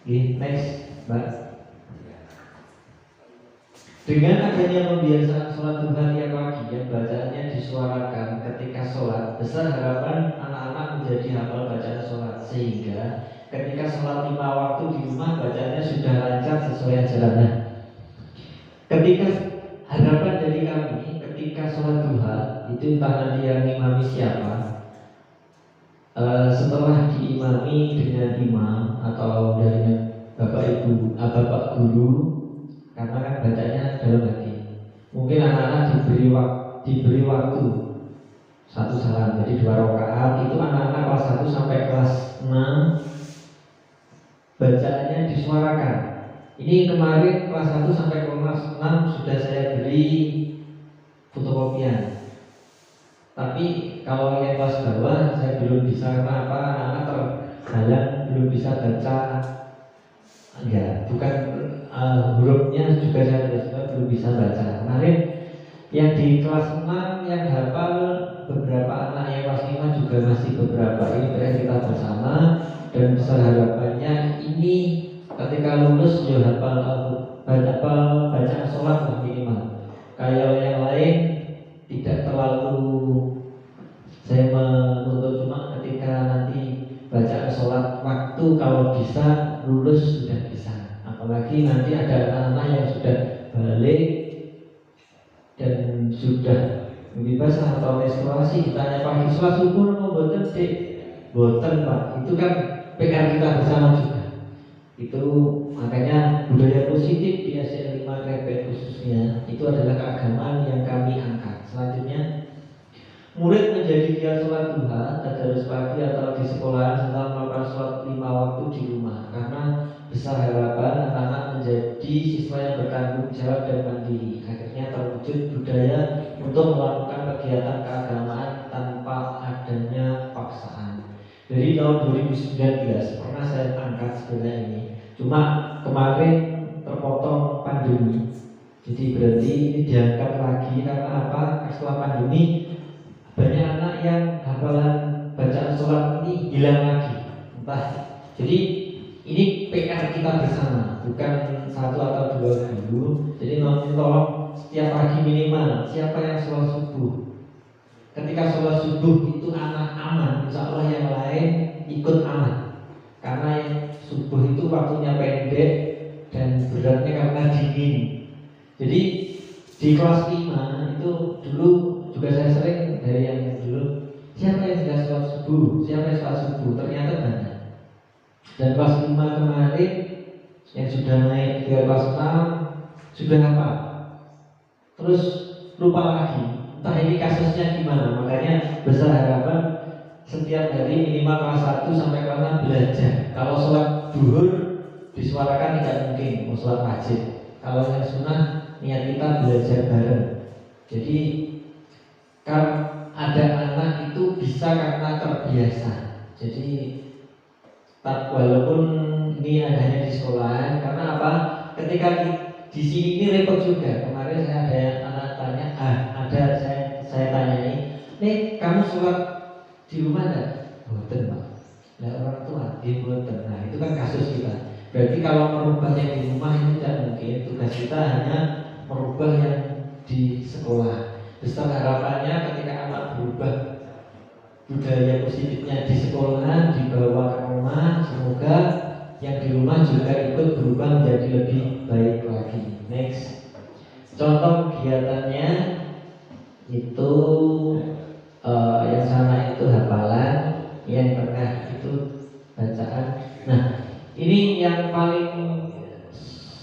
Next, Mbak. Dengan adanya pembiasaan sholat duha tiap pagi yang bacaannya disuarakan ketika sholat, besar harapan anak-anak menjadi hafal bacaan sholat, sehingga ketika sholat 5 waktu di rumah bacaannya sudah lancar sesuai ajarannya. Ketika harapan dari kami ketika sholat duha itu entah nanti yang imami siapa, setelah diimami dengan imam atau dari bapak ibu, bapak guru, karena kan bacanya dalam hati. Mungkin anak-anak diberi waktu satu salam, jadi 2 rakaat. Itu anak-anak kelas 1 sampai kelas 6 bacaannya disuarakan. Ini kemarin kelas 1 sampai kelas 6 sudah saya beri fotokopian. Tapi kalau yang kelas bawah saya belum bisa, kenapa? Anak-anak terhalang belum bisa baca. Enggak, bukan hurufnya juga saya belum bisa baca. Kemarin yang di kelas 6 yang hafal beberapa anak yang kelas 5 juga masih beberapa. Ini PR kita bersama dan besar harapannya ini ketika lulus ya hafal bacaan sholat minimal. Kayak yang lain tidak terlalu saya menuntut, cuma ketika nanti bacaan sholat waktu kalau bisa lulus sudah bisa. Apalagi nanti ada anak-anak yang sudah balik dan sudah bebas atau menstruasi, ditanya pagi sholat subuh mau boten sih, boten Pak. Itu kan PR kita bersama juga. Itu makanya budaya positif di SDN 5 Krebet khususnya itu adalah keagamaan yang kami angkat. Selanjutnya, murid menjadi giat sholat duha, tadarus pagi atau di sekolah serta melakukan sholat 5 waktu di rumah, karena besar harapan anak-anak menjadi siswa yang bertanggung jawab dan mandiri. Akhirnya terwujud budaya untuk melakukan kegiatan keagamaan tanpa adanya paksaan. Dari tahun 2019 pernah saya angkat sebenarnya ini, cuma kemarin terpotong pandemi. Jadi berarti ini diangkat lagi karena apa? Setelah pandemi banyak anak yang hafalan bacaan sholat ini hilang lagi. Entah. Jadi ini PR kita bersama, bukan 1 atau 2 guru. Jadi tolong setiap pagi minimal siapa yang sholat subuh. Ketika sholat subuh itu anak aman, insya Allah yang lain ikut aman. Karena yang subuh itu waktunya pendek dan beratnya karena dingin. Jadi di kelas 5 itu dulu juga saya sering dari yang dulu, siapa yang sudah sholat subuh, siapa yang sholat subuh, ternyata banyak. Dan kelas 5 kemarin yang sudah naik ke kelas 6 sudah apa? Terus lupa lagi. Entah ini kasusnya gimana. Makanya besar harapan setiap hari minimal kelas 1 sampai kelas 6 belajar. Kalau sholat duhur disuarakan tidak mungkin sholat wajib. Kalau yang sunnah niat kita belajar bareng. Jadi kan ada anak itu bisa karena terbiasa. Jadi walaupun ini hanya di sekolah, karena apa? Ketika di sini ini repot juga. Kemarin saya ada anak tanya, saya tanyai, nih kamu sholat di rumah enggak? Boten Pak. Nah orang tua di boten. Nah itu kan kasus kita. Berarti kalau merubah yang di rumah ini tidak mungkin. Tugas kita hanya merubah yang di sekolah. Besar harapannya ketika anak berubah budaya positifnya di sekolah dibawa ke rumah, semoga yang di rumah juga ikut berubah menjadi lebih baik lagi. Next, contoh kegiatannya itu yang sana itu hafalan, yang tengah itu bacaan. Nah, ini yang paling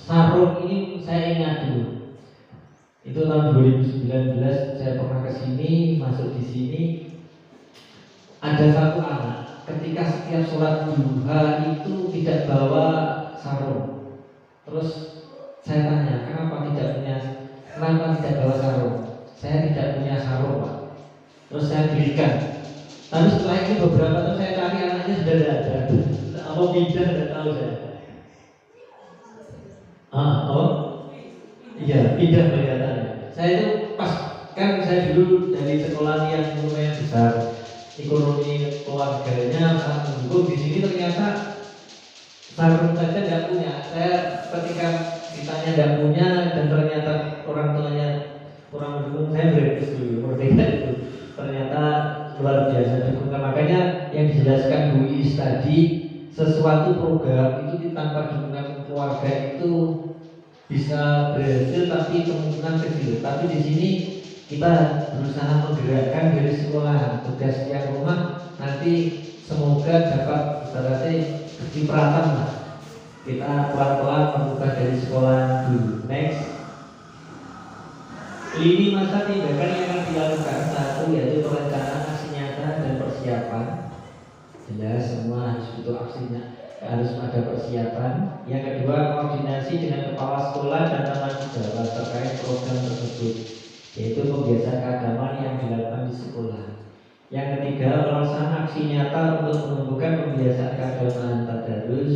sarung ini saya ingat dulu. Itu tahun 2019 saya pernah ke sini, masuk di sini. Ada satu anak ketika setiap sholat duha itu tidak bawa sarung. Terus saya tanya, kenapa tidak bawa sarung? Saya tidak punya sarung Pak. Terus saya berikan. Tapi setelah itu beberapa tahun saya cari anaknya sudah tidak ada. Apa pindah tidak tahu saya. Iya pindah kelihatannya. Saya itu pas kan saya dulu dari sekolah yang lumayan besar. Ekonomi keluarganya sangat mendukung. Di sini ternyata sarung saja tidak punya. Saya ketika ditanya tidak punya dan ternyata orang tuanya kurang mendukung, saya beres dulu merdeka itu. Ternyata luar biasa dukung. Makanya yang dijelaskan Bu Is tadi, sesuatu program itu tanpa dukungan keluarga itu bisa berhasil tapi kemungkinan kecil. Tapi di sini kita berusaha menggerakkan dari sekolah, tugas yang rumah nanti semoga dapat ibaratnya kecipratan lah. Kita pelan-pelan mengubah dari sekolah dulu. Next, lini masa tindakan yang akan dilakukan. Satu yaitu perencanaan aksi nyata dan persiapan. Jelas semua harus butuh aksinya, harus ada persiapan. Yang kedua, koordinasi dengan kepala sekolah dan teman sejawat terkait program tersebut, yaitu pembiasaan keagamaan yang dilakukan di sekolah. Yang ketiga, pelaksanaan aksi nyata untuk menumbuhkan pembiasaan keagamaan tadarus,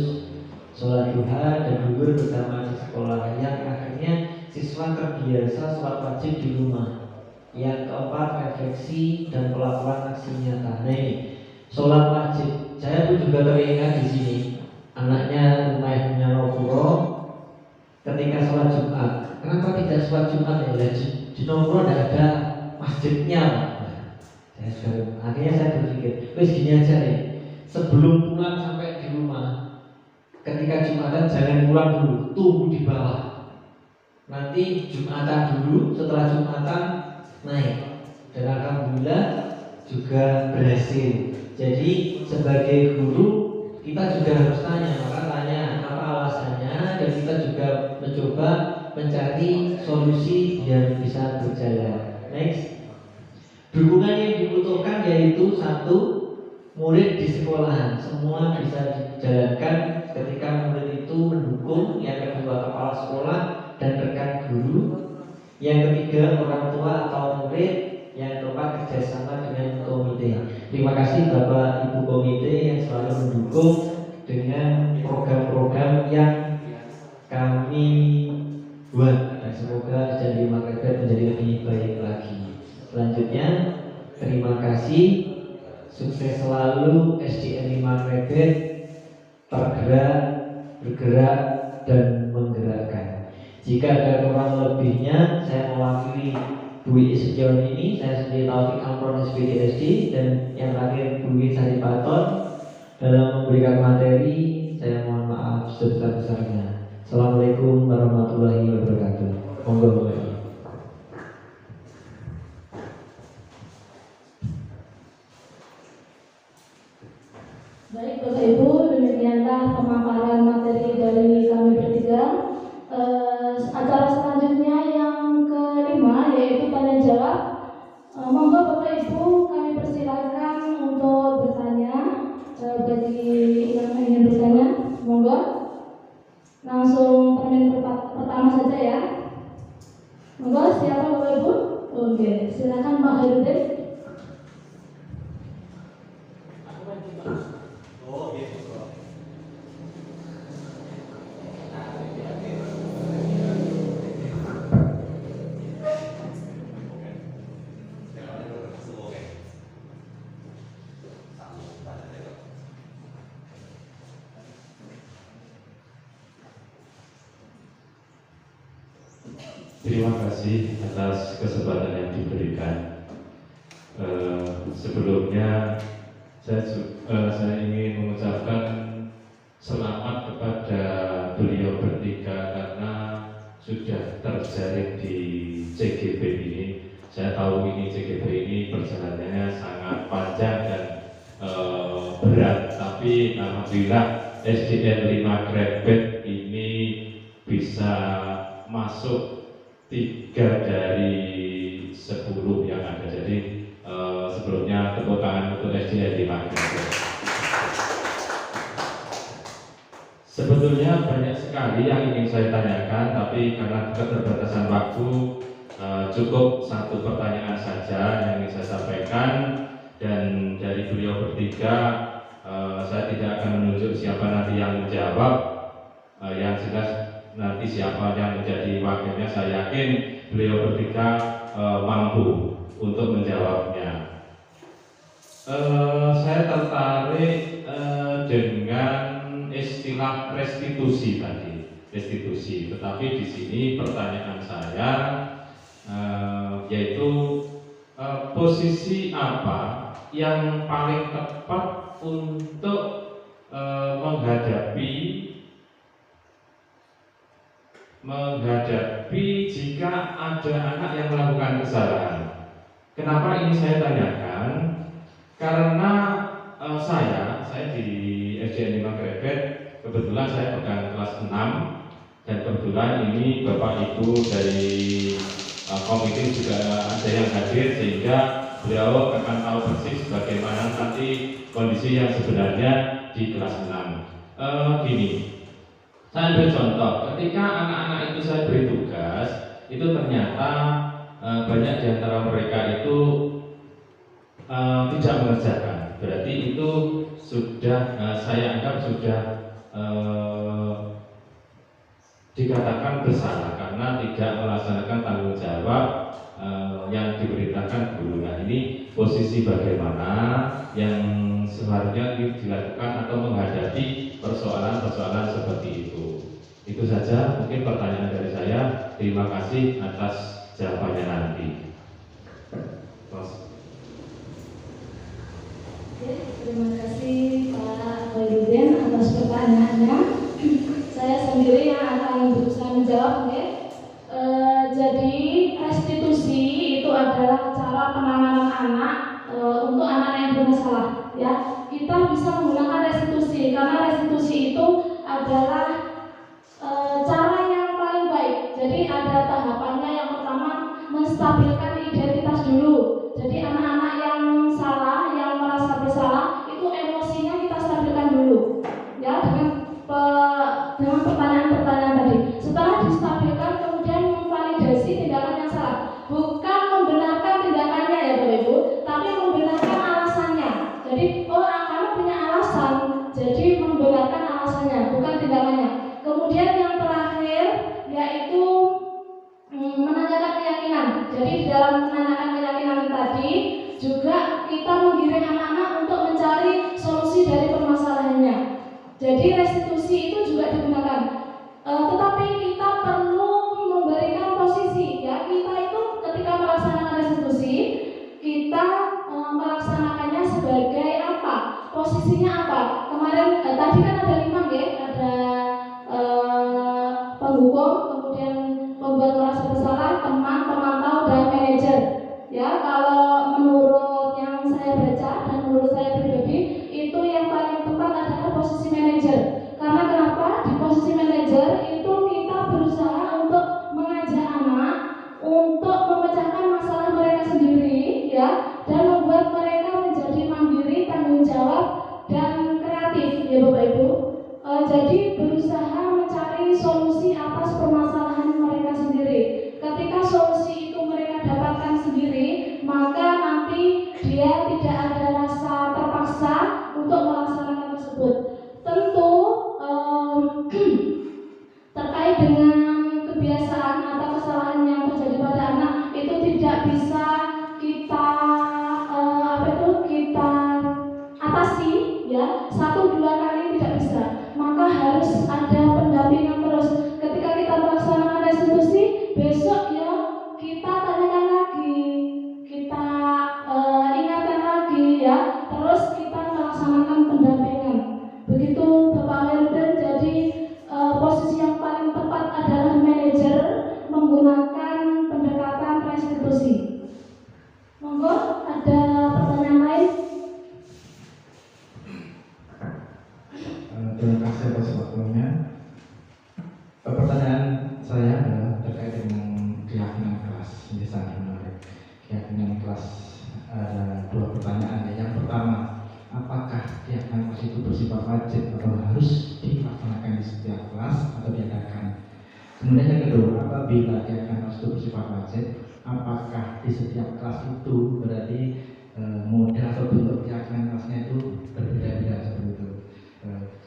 sholat duha dan zuhur bersama di sekolah. Yang akhirnya siswa terbiasa sholat wajib di rumah. Yang keempat, refleksi dan pelaporan aksi nyata. Nah ini sholat wajib. Saya pun juga teringat di sini anaknya rumahnya Nopuro ketika sholat Jumat. Kenapa tidak sholat Jumat ya? Di Nopuro tidak ada masjidnya. Akhirnya saya berpikir, wes gini aja nih, sebelum pulang sampai di rumah, ketika Jumatan jangan pulang dulu, tunggu di bawah. Nanti Jumatan dulu, setelah Jumatan naik. Dan alhamdulillah juga berhasil. Jadi sebagai guru kita juga harus tanya apa alasannya, dan kita juga mencoba mencari solusi biar bisa berjalan. Next. Dukungan yang dibutuhkan yaitu satu, murid di sekolahan semua bisa dijalankan ketika murid itu mendukung. Yang kedua, kepala sekolah dan rekan guru. Yang ketiga, orang tua atau murid. Yang keempat, kerjasama dengan komite. Terima kasih Bapak Ibu komite yang selalu mendukung dengan program-program yang kami buat. Dan semoga jadi Makrifat menjadi lebih baik lagi. Selanjutnya, terima kasih, sukses selalu SDN 5 Krebet tergerak, bergerak, dan menggerakkan. Jika ada kurang lebihnya, saya mewakili Bu Is sejauh ini. Saya sendiri Taufik Amron SPDSD, dan yang terakhir Bu Is Haripaton. Dalam memberikan materi, saya mohon maaf sebesar-besarnya. Assalamualaikum warahmatullahi wabarakatuh. Monggo. Baik Bapak Ibu, demikianlah pemaparan materi dari kami bertiga. Acara selanjutnya yang kelima yaitu tanya jawab. Monggo Bapak Ibu kami persilakan untuk bertanya bagi yang ingin bertanya. Monggo. Terima kasih atas kesempatan yang diberikan. Sebelumnya saya ingin mengucapkan selamat kepada beliau bertiga karena sudah terjaring di CGP ini. Saya tahu ini CGP ini perjalanannya sangat panjang dan berat, tapi alhamdulillah SDN 5 Krebet ini bisa masuk 3 dari 10 yang ada. Jadi sebelumnya tepuk tangan untuk SDN 5 Krebet. Sebetulnya banyak sekali yang ingin saya tanyakan, tapi karena keterbatasan waktu cukup satu pertanyaan saja yang ingin saya sampaikan. Dan dari beliau bertiga saya tidak akan menunjuk siapa nanti yang menjawab, yang jelas nanti siapa yang menjadi wakilnya saya yakin beliau bertiga mampu untuk menjawabnya. Saya tertarik dengan istilah restitusi tadi, restitusi. Tetapi di sini pertanyaan saya yaitu posisi apa yang paling tepat untuk menghadapi jika ada anak yang melakukan kesalahan. Kenapa ini saya tanyakan? Karena saya di SDN 5 Krebet kebetulan saya pegang kelas 6 dan kebetulan ini Bapak Ibu dari komite juga ada yang hadir sehingga beliau akan tahu persis bagaimana nanti kondisi yang sebenarnya di kelas 6. Gini, saya ambil contoh, ketika anak-anak itu saya beri tugas, itu ternyata banyak di antara mereka itu tidak mengerjakan. Berarti itu sudah saya anggap sudah dikatakan bersalah karena tidak melaksanakan tanggung jawab yang diberitakan guru. Nah, ini posisi bagaimana yang seharusnya dilakukan atau menghadapi persoalan-persoalan seperti itu. Itu saja mungkin pertanyaan dari saya. Terima kasih atas jawabannya nanti. Terima kasih Pak Wahyudin atas pertanyaannya. Saya sendiri yang akan berusaha menjawab, ya. Jadi restitusi itu adalah cara penanganan anak untuk anak yang bermasalah, ya. Kita bisa menggunakan restitusi karena restitusi itu adalah cara yang paling baik. Jadi ada tahapannya. Yang pertama menstabilkan identitas dulu. Jadi anak-anak yang salah, yang merasa bersalah, itu emosinya kita stabilkan dulu, ya, dengan pertanyaan-pertanyaan tadi. Setelah distabilkan, kemudian memvalidasi tindakan yang salah. Bukan membenarkan tindakannya, ya Bapak Ibu, tapi membenarkan alasannya. Jadi kamu punya alasan, jadi membenarkan alasannya, bukan tindakannya. Kemudian yang terakhir yaitu menanyakan keyakinan. Jadi di dalam menanyakan keyakinan tadi juga kita menggiring anak-anak untuk mencari solusi dari permasalahannya. Jadi restitusi itu juga digunakan. Tetapi kita perlu memberikan posisi, ya. Kita itu ketika melaksanakan restitusi, kita melaksanakannya sebagai apa? Posisinya apa? Kemarin tadi kan ada 5, ya. Ada penghukum, kemudian pembuat merasa bersalah, teman, pemantau, dan manajer. Ya, kalau menurut yang saya baca dan menurut saya pribadi, itu yang paling tepat adalah posisi manajer. Karena kenapa? Di posisi manajer itu kita berusaha untuk mengajak anak untuk memecahkan masalah mereka sendiri, ya, dan membuat mereka menjadi mandiri, tanggung jawab, dan kreatif, ya Bapak Ibu. wajib atau harus dilaksanakan di setiap kelas atau diadakan. Kemudian yang kedua, apabila diadakan kelas itu bersifat wajib, apakah di setiap kelas itu berarti model atau bentuk keyakinan kelasnya itu berbeda-beda seperti itu.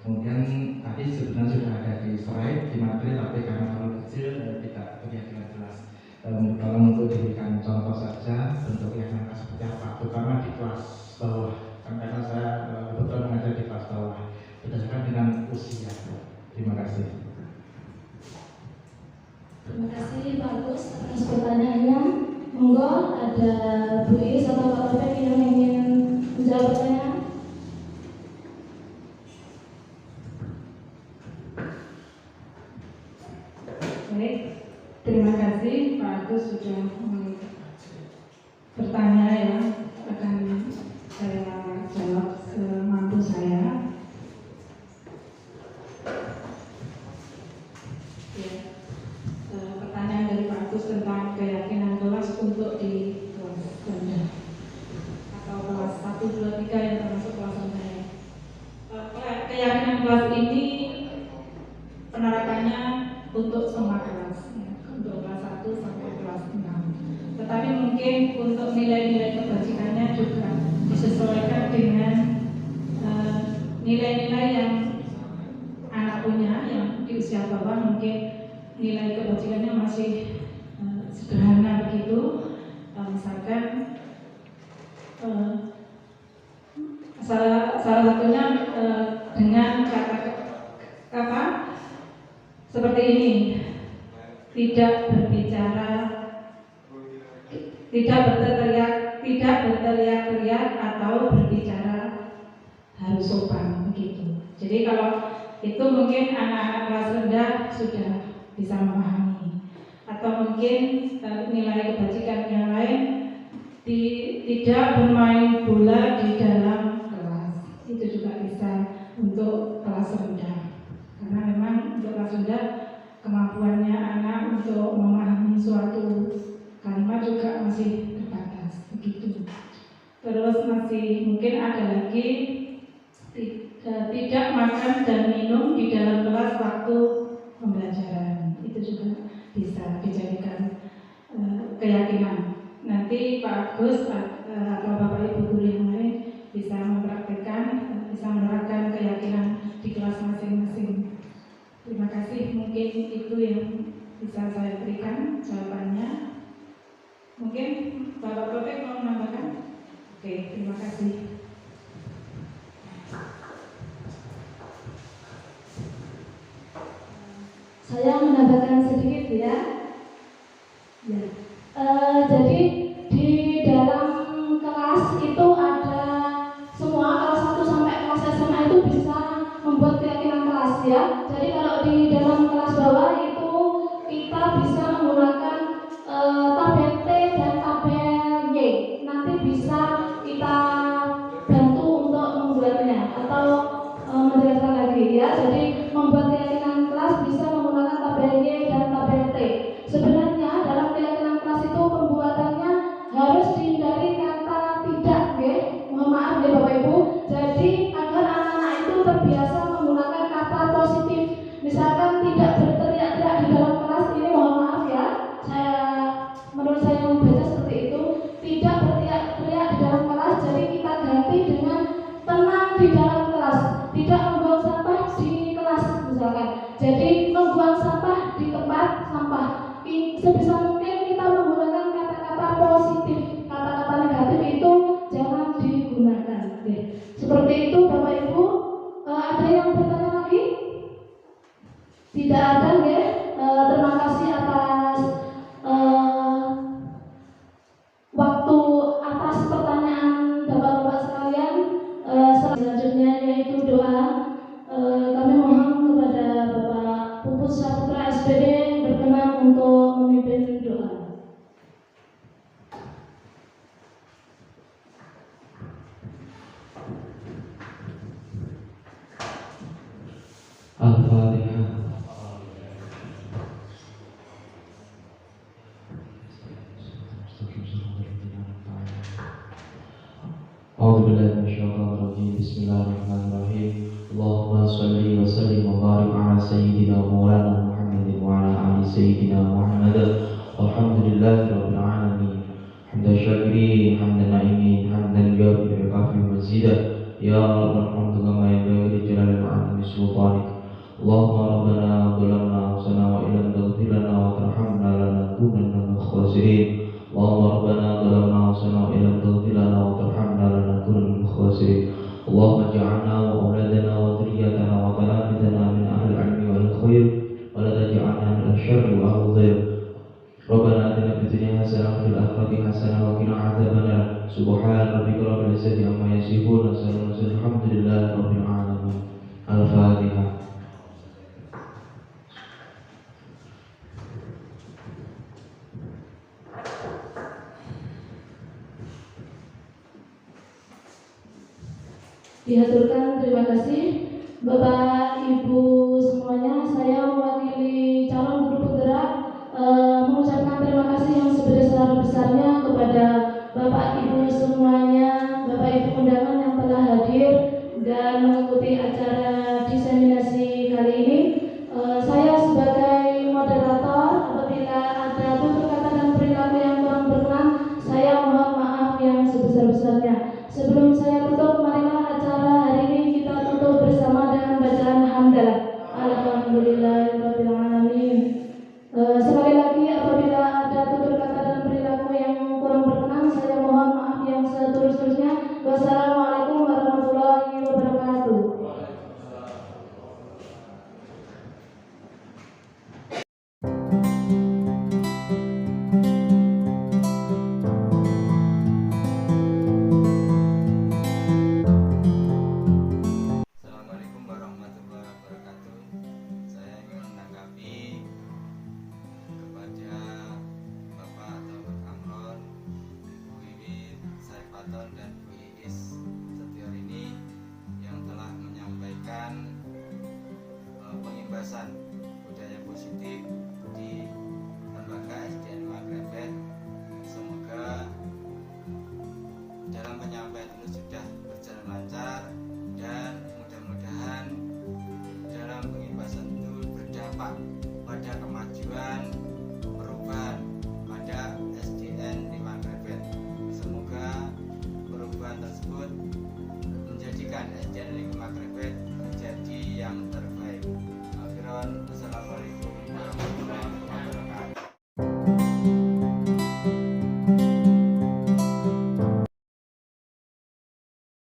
Kemudian tadi sebenarnya sudah ada di slide di materi, tapi karena terlalu kecil tidak keyakinan kelas. Tolong untuk diberikan contoh saja bentuk keyakinan kelas seperti apa, terutama di kelas bawah. Karena saya betul mengajar di kelas bawah berdasarkan dengan usia. Terima kasih. Terima kasih Pak Agus atas pertanyaannya. Monggo ada Bu Is atau Pak Taufik yang ingin menjawab pertanyaan. Baik, terima kasih Pak Agus sudah bertanya ya, akan saya jawab semampu saya. Ya, pertanyaan dari Pak Agus tentang keyakinan kelas untuk di kelas rendah atau kelas 1, 2, 3 yang termasuk kelas rendah ya. Keyakinan kelas ini penerapannya untuk semua kelas ya, untuk kelas 1 sampai kelas 6. Tetapi mungkin untuk nilai-nilai kebajikannya juga disesuaikan dengan nilai-nilai yang anak punya yang di usia bawah, mungkin nilai kebajikannya masih sederhana begitu. Misalkan salah satunya dengan kata seperti ini, tidak berteriak-teriak atau berbicara harus sopan begitu. Jadi kalau itu mungkin anak-anak kelas rendah sudah bisa memahami. Atau mungkin nilai kebajikan yang lain, tidak bermain bola di dalam kelas, itu juga bisa untuk kelas rendah. Karena memang untuk kelas rendah kemampuannya anak untuk memahami suatu kalimat juga masih terbatas begitu. Terus masih mungkin ada lagi tidak makan dan minum di dalam kelas waktu pembelajaran, itu juga bisa dijadikan keyakinan. Nanti Pak Agus atau Bapak Ibu guru yang lain bisa mempraktikkan, bisa menerapkan keyakinan di kelas masing-masing. Terima kasih, mungkin itu yang bisa saya berikan jawabannya. Mungkin Bapak Taufik mau menambahkan? Oke, terima kasih. Saya menambahkan sedikit ya. Jadi di dalam kelas itu ada semua, kelas 1 sampai kelas SMA itu bisa membuat keyakinan kelas ya. Jadi kalau di dalam kelas bawah itu kita bisa menggunakan tabel T dan tabel Y. Nanti bisa kita bantu untuk membuatnya atau menjelaskan lagi ya. Jadi membuat keyakinan kelas bisa menggunakan tabel Y dan tabel T. Sebenarnya dalam keyakinan kelas itu pembuatannya harus dihindari kata tidak, mohon maaf ya Bapak Ibu. Jadi agar anak-anak itu terbiasa menggunakan kata positif. Misalkan tidak berteriak-teriak di dalam kelas, ini mohon maaf ya, menurut saya membaca seperti itu, tidak berteriak-teriak di dalam kelas. Jadi kita ganti dengan tenang di dalam kelas, tidak membuang sampah di kelas misalkan. Jadi membuang sampah di tempat sampah. Sebisa mungkin kita menggunakan kata-kata positif, kata-kata negatif itu jangan digunakan. Seperti itu Bapak Ibu. Ada yang bertanya lagi? Tidak ada ya. Terima kasih atas waktu, atas pertanyaan Bapak-bapak sekalian. Selanjutnya yaitu doa. Kami mohon kepada Bapak Puput Saputra SPD berkenan untuk memimpin doa. Al-Fatihah. A'udzu billahi minasyaitonir rajim. Bismillahirrahmanirrahim. Bismillahirrahmanirrahim. Allahumma shalli wa sallim wa barik ala sayyidina Maulana Muhammadin wa ala ali sayyidina Muhammad. Alhamdulillahirabbil alamin. Hamdan syakirin, hamdan na'imin, hamdan yuafi bi'afi mazidah. Ya Rabbal hamdu kama yanbaghi li jalali ma'ani sultanik. Allahumma rabbana zalamna anfusana wa illam taghfir lana wa tarhamna lanakunanna minal khasirin. Allahumma rabbana zalamna anfusana wa illam taghfir lana wa tarhamna lanakunanna minal khasirin. Allahumma ja'alna wa auladana wa dhurriyyatana wa talamidana min ahli al-'ilmi wal khair wa la taj'alna min asy-syarri wa al-dhair. Rabbana atina fid dunya hasanah wa fil akhirati hasanah wa qina adzabannar. Subhana rabbika rabbil izzati amma yasifun wa salamun alhamdulillahi rabbil alamin. Al-Fatihah. Dihaturkan terima kasih Bapak Ibu semuanya. Saya mewakili calon guru penggerak mengucapkan terima kasih yang sebesar-besarnya kepada Bapak Ibu semuanya, Bapak Ibu undangan yang telah hadir dan mengikuti acara diseminasi kali ini. Saya sebagai moderator, apabila ada tutur kata dan perilaku yang kurang berkenan, saya mohon maaf yang sebesar-besarnya. Sebelum saya tutup, marilah acara hari ini kita tutup bersama dengan bacaan hamdalah. Alhamdulillahirabbil alamin. Sekali lagi, apabila ada tutur kata dan perilaku yang kurang berkenan, saya mohon maaf yang setulus-tulusnya. Wassalamualaikum warahmatullahi wabarakatuh. Assalamualaikum warahmatullahi wabarakatuh. Saya ingin menanggapi kepada Bapak Tauhid Amron, Bu Wiwit, Saifaton, dan Bu Iis Setiorini yang telah menyampaikan pengimbasan